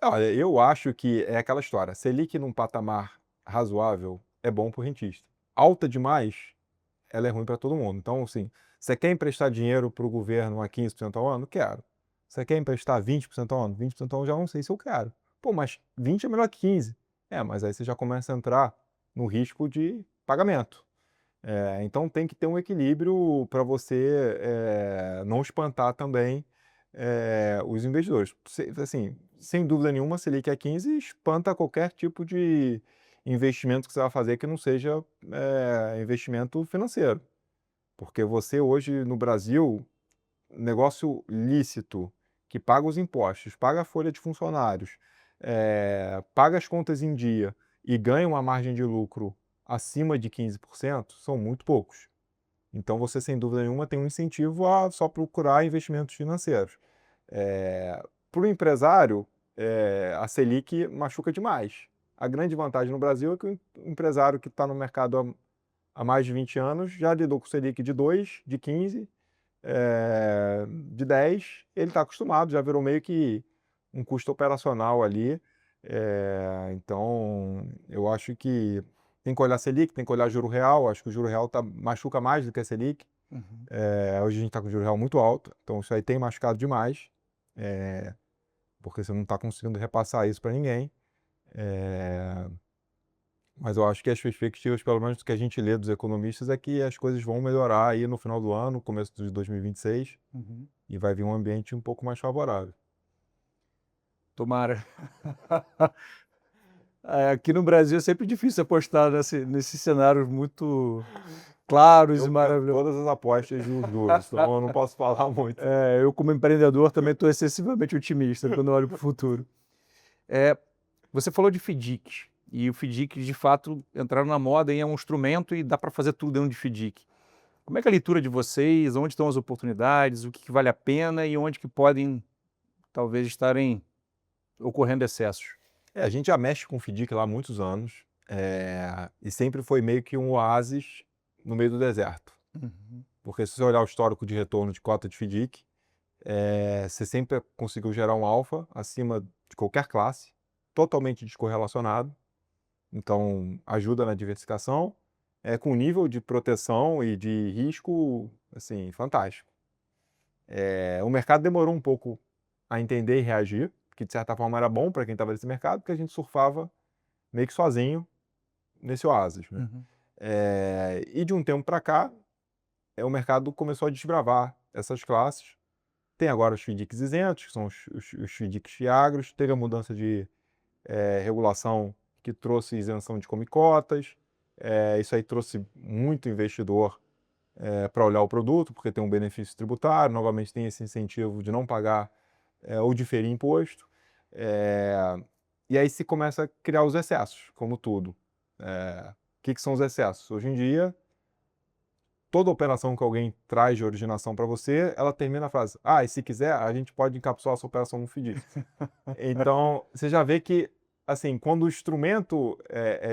Olha, eu acho que é aquela história, Selic num patamar razoável é bom para o rentista. Alta demais, ela é ruim para todo mundo. Então, assim, você quer emprestar dinheiro para o governo a 15% ao ano? Quero. Você quer emprestar 20% ao ano? 20% ao ano já não sei se eu quero. Pô, mas 20 é melhor que 15. Mas aí você já começa a entrar no risco de pagamento. Então tem que ter um equilíbrio para você não espantar também os investidores. Assim, sem dúvida nenhuma, Selic a 15 espanta qualquer tipo de investimento que você vai fazer que não seja investimento financeiro. Porque você hoje no Brasil, negócio lícito, que paga os impostos, paga a folha de funcionários, paga as contas em dia e ganha uma margem de lucro acima de 15%, são muito poucos. Então você, sem dúvida nenhuma, tem um incentivo a só procurar investimentos financeiros. Para o empresário, a Selic machuca demais. A grande vantagem no Brasil é que o empresário que está no mercado há mais de 20 anos já lidou com Selic de 2, de 15, de 10, ele está acostumado, já virou meio que um custo operacional ali. Então, eu acho que tem que olhar Selic, tem que olhar juro real. Acho que o juro real machuca mais do que a Selic. Hoje a gente está com o juro real muito alto, então isso aí tem machucado demais, porque você não está conseguindo repassar isso para ninguém. Mas eu acho que as perspectivas, pelo menos do que a gente lê dos economistas, é que as coisas vão melhorar aí no final do ano, começo de 2026, e vai vir um ambiente um pouco mais favorável. Tomara. Aqui no Brasil é sempre difícil apostar nesses cenários muito claros e Eu perco maravilhosos. todas as apostas nos juros, então eu não posso falar muito. Eu, como empreendedor, também estou excessivamente otimista quando olho para o futuro. Você falou de FDIC, e o FDIC, de fato, entraram na moda e é um instrumento e dá para fazer tudo dentro de FDIC. Como é que é a leitura de vocês? Onde estão as oportunidades? O que vale a pena e onde que podem, talvez, estarem ocorrendo excessos? A gente já mexe com FDIC lá há muitos anos, e sempre foi meio que um oásis no meio do deserto. Porque se você olhar o histórico de retorno de cota de FDIC, você sempre conseguiu gerar um alfa acima de qualquer classe, totalmente descorrelacionado. Então, ajuda na diversificação, com nível de proteção e de risco, assim, fantástico. O mercado demorou um pouco a entender e reagir, que de certa forma era bom para quem estava nesse mercado, porque a gente surfava meio que sozinho nesse oásis, né? E de um tempo para cá, o mercado começou a desbravar essas classes. Tem agora os FDICs isentos, que são os FDICs fiagros, teve a mudança de regulação que trouxe isenção de comicotas, isso aí trouxe muito investidor para olhar o produto, porque tem um benefício tributário, novamente tem esse incentivo de não pagar ou diferir imposto, e aí se começa a criar os excessos, como tudo. O que são os excessos? Hoje em dia, toda operação que alguém traz de originação para você, ela termina a frase, e se quiser, a gente pode encapsular a sua operação no FDIC. Então, você já vê que, assim, quando o instrumento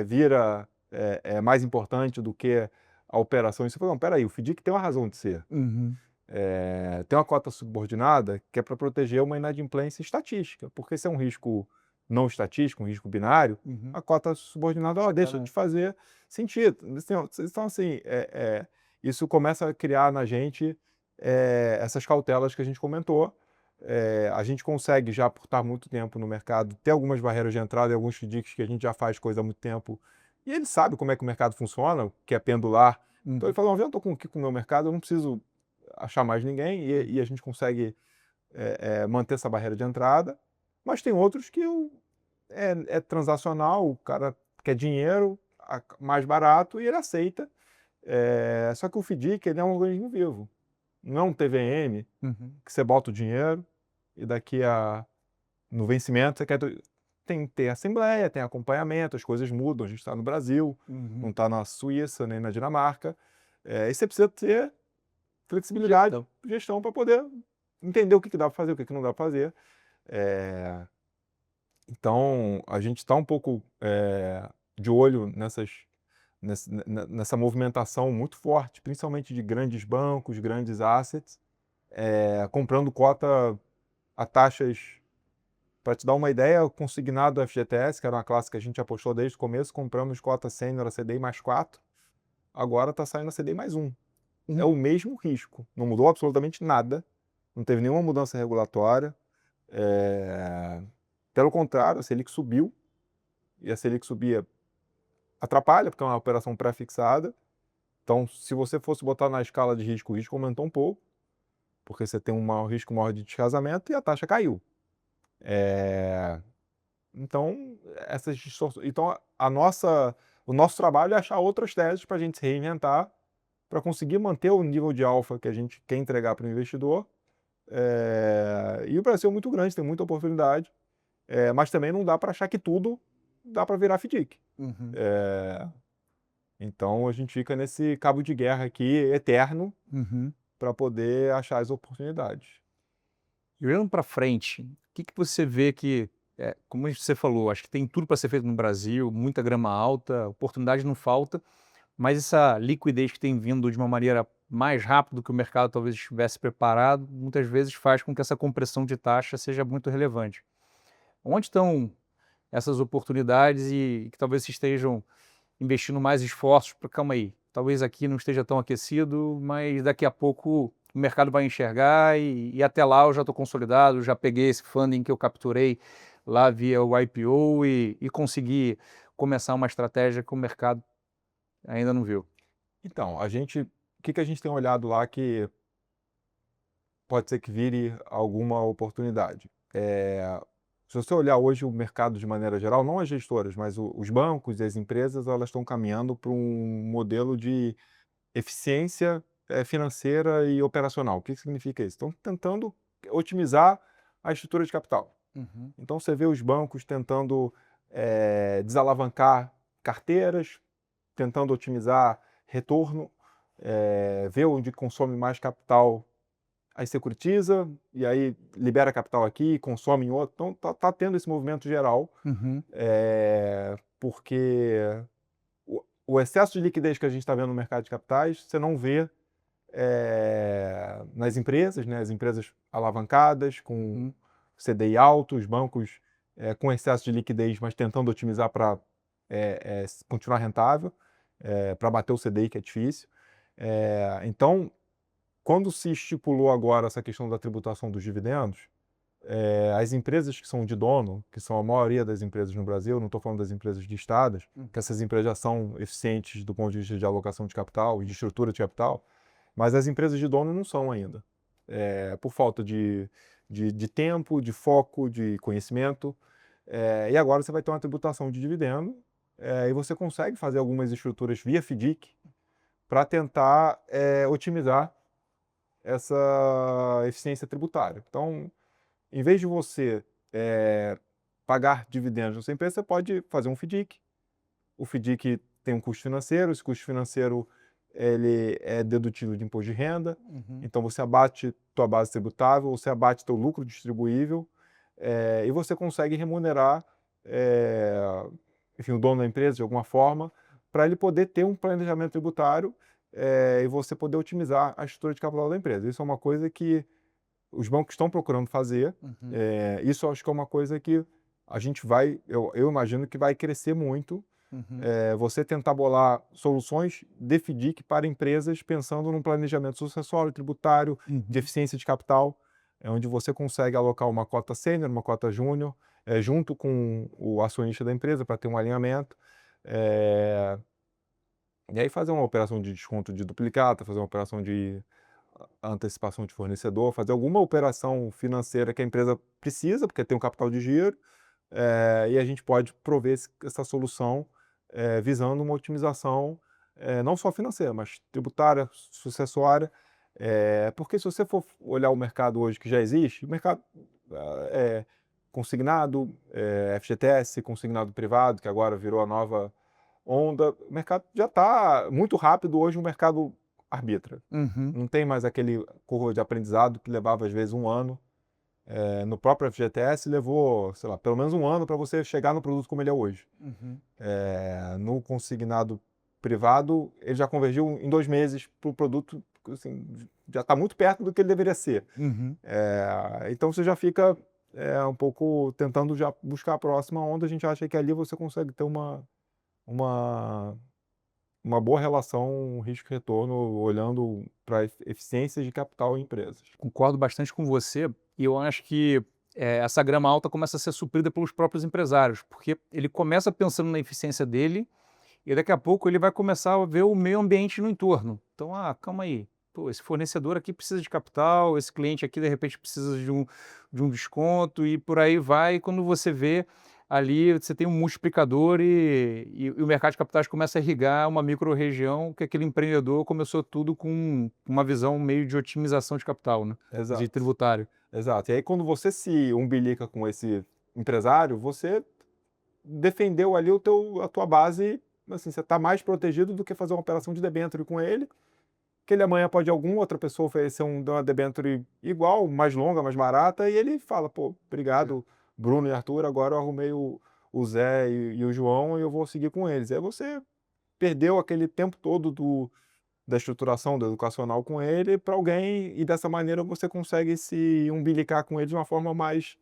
vira mais importante do que a operação, você fala, não, peraí, o FDIC tem uma razão de ser. Uhum. Tem uma cota subordinada que é para proteger uma inadimplência estatística, porque se é um risco não estatístico, um risco binário, a cota subordinada deixa de fazer sentido. Então, assim, isso começa a criar na gente essas cautelas que a gente comentou. A gente consegue já, por estar muito tempo no mercado, ter algumas barreiras de entrada e alguns FDICs que a gente já faz coisa há muito tempo, e ele sabe como é que o mercado funciona, que é pendular. Então ele fala, não, eu estou aqui com o meu mercado, eu não preciso achar mais ninguém, e a gente consegue manter essa barreira de entrada. Mas tem outros que é transacional, o cara quer dinheiro mais barato e ele aceita. Só que o FDIC ele é um organismo vivo, não é um TVM que você bota o dinheiro e no vencimento você quer... Tem que ter assembleia, tem acompanhamento, as coisas mudam, a gente está no Brasil, não está na Suíça nem na Dinamarca, e você precisa ter flexibilidade, gestão para poder entender o que dá para fazer, o que não dá para fazer. Então, a gente está um pouco de olho nessa movimentação muito forte, principalmente de grandes bancos, grandes assets, comprando cota a taxas. Para te dar uma ideia, o consignado FGTS, que era uma classe que a gente apostou desde o começo, compramos cota sênior a CDI mais 4, agora está saindo a CDI mais 1. É o mesmo risco, não mudou absolutamente nada, não teve nenhuma mudança regulatória. Pelo contrário, a Selic subiu, e a Selic subia atrapalha, porque é uma operação pré-fixada. Então, se você fosse botar na escala de risco, o risco aumentou um pouco, porque você tem um risco maior de descasamento e a taxa caiu. Então, essas distorções. Então, o nosso trabalho é achar outras teses para a gente se reinventar, para conseguir manter o nível de alfa que a gente quer entregar para o investidor. E o Brasil é muito grande, tem muita oportunidade, mas também não dá para achar que tudo dá para virar FDIC. Então, a gente fica nesse cabo de guerra aqui eterno para poder achar as oportunidades. E olhando para frente, o que você vê que, como você falou, acho que tem tudo para ser feito no Brasil, muita grama alta, oportunidade não falta, mas essa liquidez que tem vindo de uma maneira mais rápida do que o mercado talvez estivesse preparado, muitas vezes faz com que essa compressão de taxa seja muito relevante. Onde estão essas oportunidades e que talvez se estejam investindo mais esforços para, calma aí, talvez aqui não esteja tão aquecido, mas daqui a pouco o mercado vai enxergar e até lá eu já estou consolidado, já peguei esse funding que eu capturei lá via o IPO e consegui começar uma estratégia que o mercado ainda não viu. Então, o que a gente tem olhado lá que pode ser que vire alguma oportunidade? Se você olhar hoje o mercado de maneira geral, não as gestoras, mas os bancos e as empresas, elas estão caminhando para um modelo de eficiência financeira e operacional. O que significa isso? Estão tentando otimizar a estrutura de capital. Então, você vê os bancos tentando desalavancar carteiras, tentando otimizar retorno, ver onde consome mais capital, aí securitiza, e aí libera capital aqui, consome em outro. Então, tá tendo esse movimento geral, porque o excesso de liquidez que a gente está vendo no mercado de capitais, você não vê nas empresas, né? As empresas alavancadas, com CDI alto, os bancos com excesso de liquidez, mas tentando otimizar para continuar rentável, para bater o CDI, que é difícil. Então, quando se estipulou agora essa questão da tributação dos dividendos, as empresas que são de dono, que são a maioria das empresas no Brasil, não estou falando das empresas listadas, que essas empresas já são eficientes do ponto de vista de alocação de capital e de estrutura de capital, mas as empresas de dono não são ainda, por falta de tempo, de foco, de conhecimento. E agora você vai ter uma tributação de dividendo, e você consegue fazer algumas estruturas via FDIC para tentar otimizar essa eficiência tributária. Então, em vez de você pagar dividendos na sua empresa, você pode fazer um FDIC. O FDIC tem um custo financeiro, esse custo financeiro ele é dedutível de imposto de renda, Uhum. então você abate tua base tributável, você abate teu lucro distribuível, e você consegue remunerar, enfim, o dono da empresa de alguma forma, para ele poder ter um planejamento tributário, e você poder otimizar a estrutura de capital da empresa. Isso é uma coisa que os bancos estão procurando fazer. Uhum. Isso eu acho que é uma coisa que a gente vai, eu imagino que vai crescer muito. Uhum. Você tentar bolar soluções de FDIC para empresas pensando num planejamento sucessório, tributário, Uhum. de eficiência de capital, onde você consegue alocar uma cota sênior, uma cota júnior, junto com o acionista da empresa para ter um alinhamento. E aí fazer uma operação de desconto de duplicata, fazer uma operação de antecipação de fornecedor, fazer alguma operação financeira que a empresa precisa, porque tem um capital de giro, e a gente pode prover essa solução visando uma otimização não só financeira, mas tributária, sucessória, porque se você for olhar o mercado hoje que já existe, o mercado consignado, FGTS, consignado privado, que agora virou a nova onda, o mercado já está muito rápido hoje, o mercado arbitra. Uhum. Não tem mais aquele curva de aprendizado que levava às vezes um ano. No próprio FGTS levou, sei lá, pelo menos um ano para você chegar no produto como ele é hoje. Uhum. No consignado privado, ele já convergiu em 2 meses para o produto, assim, já está muito perto do que ele deveria ser. Uhum. Então você já fica um pouco tentando já buscar a próxima onda. A gente acha que ali você consegue ter uma, uma boa relação risco-retorno, olhando para eficiências de capital em empresas. Concordo bastante com você e eu acho que essa grama alta começa a ser suprida pelos próprios empresários, porque ele começa pensando na eficiência dele e daqui a pouco ele vai começar a ver o meio ambiente no entorno. Então, calma aí, pô, esse fornecedor aqui precisa de capital, esse cliente aqui de repente precisa de um desconto e por aí vai. E quando você vê ali, você tem um multiplicador e o mercado de capitais começa a irrigar uma micro-região que aquele empreendedor começou tudo com uma visão meio de otimização de capital, né? De Exato. tributário. Exato. E aí, quando você se umbilica com esse empresário, você defendeu ali a tua base, assim, você está mais protegido do que fazer uma operação de debênture com ele, que ele amanhã pode alguma outra pessoa oferecer uma debênture igual, mais longa, mais barata, e ele fala, pô, obrigado, Bruno e Arthur, agora eu arrumei o Zé e o João e eu vou seguir com eles. Aí você perdeu aquele tempo todo da estruturação, do educacional com ele para alguém, e dessa maneira você consegue se umbilicar com ele de uma forma mais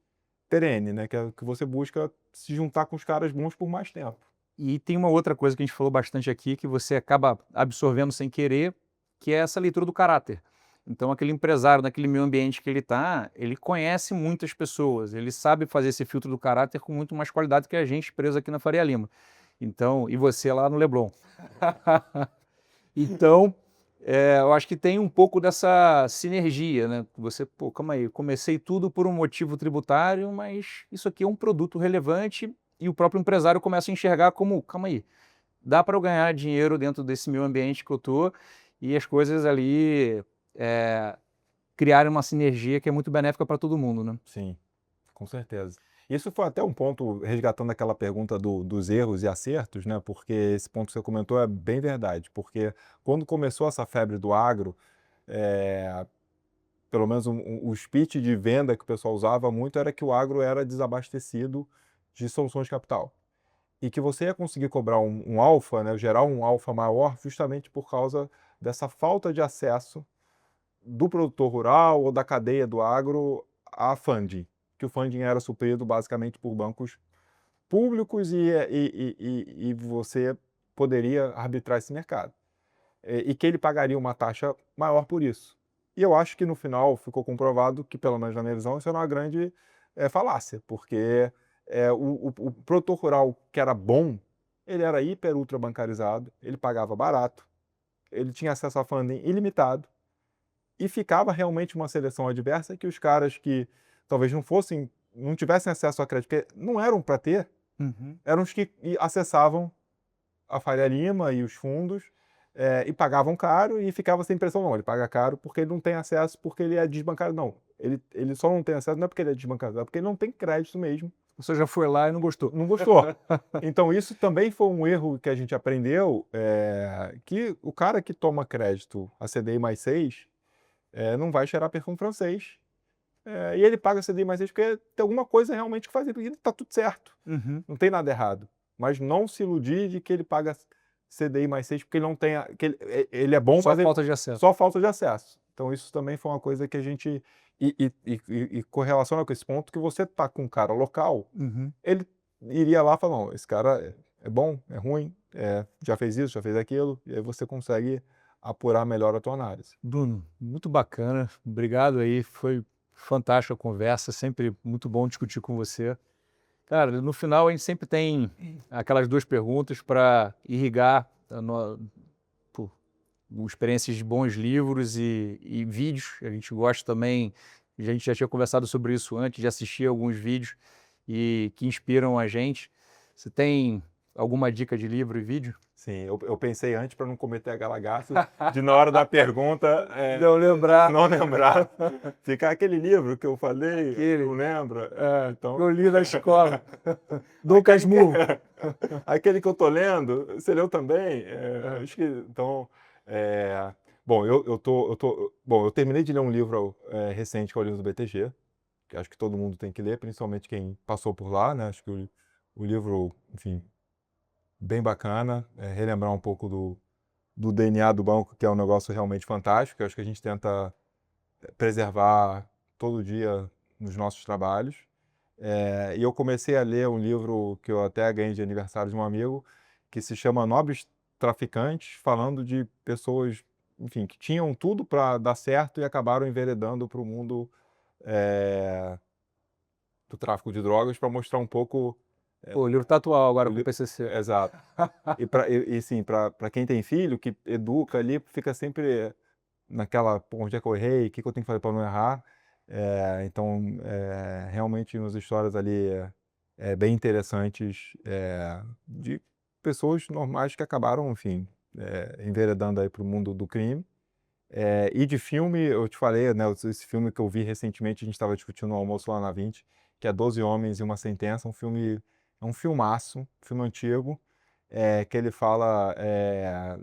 perene, né? Que você busca se juntar com os caras bons por mais tempo. E tem uma outra coisa que a gente falou bastante aqui, que você acaba absorvendo sem querer, que é essa leitura do caráter. Então, aquele empresário, naquele meio ambiente que ele está, ele conhece muitas pessoas, ele sabe fazer esse filtro do caráter com muito mais qualidade que a gente preso aqui na Faria Lima. Então, e você lá no Leblon. Então, eu acho que tem um pouco dessa sinergia, né? Você, pô, calma aí, eu comecei tudo por um motivo tributário, mas isso aqui é um produto relevante e o próprio empresário começa a enxergar como, calma aí, dá para eu ganhar dinheiro dentro desse meu ambiente que eu tô e as coisas ali criarem uma sinergia que é muito benéfica para todo mundo, né? Sim, com certeza. Isso foi até um ponto, resgatando aquela pergunta dos erros e acertos, né? Porque esse ponto que você comentou é bem verdade. Porque quando começou essa febre do agro, pelo menos o speech de venda que o pessoal usava muito era que o agro era desabastecido de soluções de capital. E que você ia conseguir cobrar um alfa, né? Gerar um alfa maior justamente por causa dessa falta de acesso do produtor rural ou da cadeia do agro a funding, que o funding era suprido basicamente por bancos públicos e você poderia arbitrar esse mercado. E que ele pagaria uma taxa maior por isso. E eu acho que no final ficou comprovado que, pelo menos na minha visão, isso era uma grande falácia, porque o produtor rural que era bom, ele era hiper ultra bancarizado, ele pagava barato, ele tinha acesso a funding ilimitado, e ficava realmente uma seleção adversa que os caras que talvez não tivessem acesso a crédito, porque não eram para ter, Uhum. eram os que acessavam a Faria Lima e os fundos, e pagavam caro e ficava sem impressão, não, ele paga caro porque ele não tem acesso, porque ele é desbancado, não. Ele só não tem acesso, não é porque ele é desbancado, é porque ele não tem crédito mesmo. Você já foi lá e não gostou. Não gostou. Então isso também foi um erro que a gente aprendeu, que o cara que toma crédito a CDI mais 6 não vai cheirar perfume francês. E ele paga CDI mais 6 porque tem alguma coisa realmente que fazer, e tá tudo certo. Não tem nada errado. Mas não se iludir de que ele paga CDI mais 6 porque ele não tem. Ele é bom, Só mas falta de acesso. só falta de acesso. Então isso também foi uma coisa que a gente. E correlaciona com esse ponto que você tá com um cara local, ele iria lá e falar, não, esse cara é bom, é ruim, já fez isso, já fez aquilo, e aí você consegue apurar melhor a tua análise. Bruno, muito bacana. Obrigado aí, foi fantástica a conversa, sempre muito bom discutir com você. Cara, no final a gente sempre tem aquelas 2 perguntas para irrigar experiências de bons livros e vídeos. A gente gosta também, a gente já tinha conversado sobre isso antes, de assistir alguns vídeos que inspiram a gente. Você tem alguma dica de livro e vídeo? Sim, eu pensei antes para não cometer a galagaço de na hora da pergunta Não lembrar. não lembrar. Ficar aquele livro que eu falei, não lembra? Então... Eu li na escola. Dom Casmurro. Aquele que eu tô lendo, você leu também? Acho que, então... Bom, eu terminei de ler um livro recente, que é o livro do BTG, que acho que todo mundo tem que ler, principalmente quem passou por lá, né? Acho que o livro, enfim, bem bacana, relembrar um pouco do DNA do banco, que é um negócio realmente fantástico, que eu acho que a gente tenta preservar todo dia nos nossos trabalhos. E eu comecei a ler um livro que eu até ganhei de aniversário de um amigo, que se chama Nobres Traficantes, falando de pessoas, enfim, que tinham tudo para dar certo e acabaram enveredando para o mundo do tráfico de drogas, para mostrar um pouco... O livro tá atual agora com o PCC. Exato. E sim, para quem tem filho, que educa ali, fica sempre naquela, onde é que eu errei, o que eu tenho que fazer para não errar. Então, realmente, nas histórias ali bem interessantes de pessoas normais que acabaram, enfim, enveredando aí para o mundo do crime. E de filme, eu te falei, né, esse filme que eu vi recentemente, a gente estava discutindo no almoço lá na 20, que é 12 Homens e uma Sentença, é um filmaço, filme antigo, que ele fala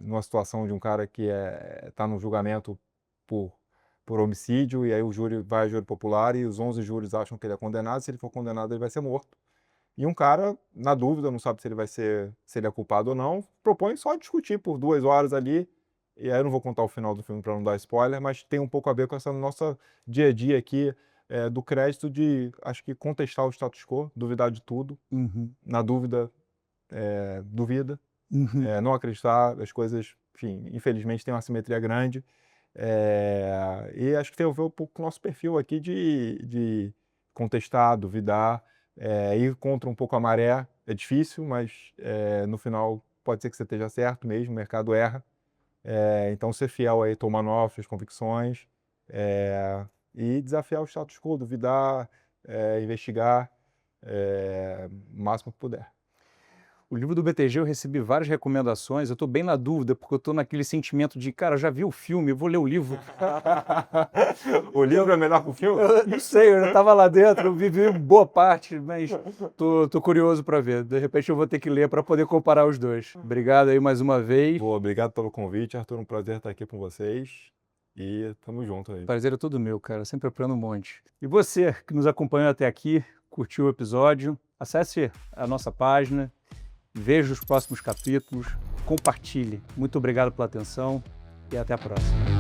numa situação de um cara que está no julgamento por homicídio, e aí o júri vai a júri popular e os 11 júris acham que ele é condenado, se ele for condenado ele vai ser morto. E um cara, na dúvida, não sabe se ele é culpado ou não, propõe só discutir por 2 horas ali, e aí eu não vou contar o final do filme para não dar spoiler, mas tem um pouco a ver com essa nossa dia a dia aqui, do crédito de, acho que, contestar o status quo, duvidar de tudo, na dúvida, duvida, não acreditar, as coisas, enfim, infelizmente tem uma assimetria grande, e acho que tem a ver um pouco com o nosso perfil aqui de contestar, duvidar, ir contra um pouco a maré. É difícil, mas no final pode ser que você esteja certo mesmo, o mercado erra. Então ser fiel aí, tomar novas convicções e desafiar o status quo, duvidar, investigar o máximo que puder. O livro do BTG eu recebi várias recomendações, eu estou bem na dúvida, porque eu estou naquele sentimento de, cara, eu já vi o filme, eu vou ler o livro. O livro é melhor que o filme? Eu não sei, eu já estava lá dentro, eu vivi boa parte, mas tô curioso para ver. De repente eu vou ter que ler para poder comparar os dois. Obrigado aí mais uma vez. Obrigado pelo convite, Arthur, um prazer estar aqui com vocês e tamo junto aí. Prazer é todo meu, cara, sempre aprendo um monte. E você que nos acompanhou até aqui, curtiu o episódio, acesse a nossa página, veja os próximos capítulos, compartilhe. Muito obrigado pela atenção e até a próxima.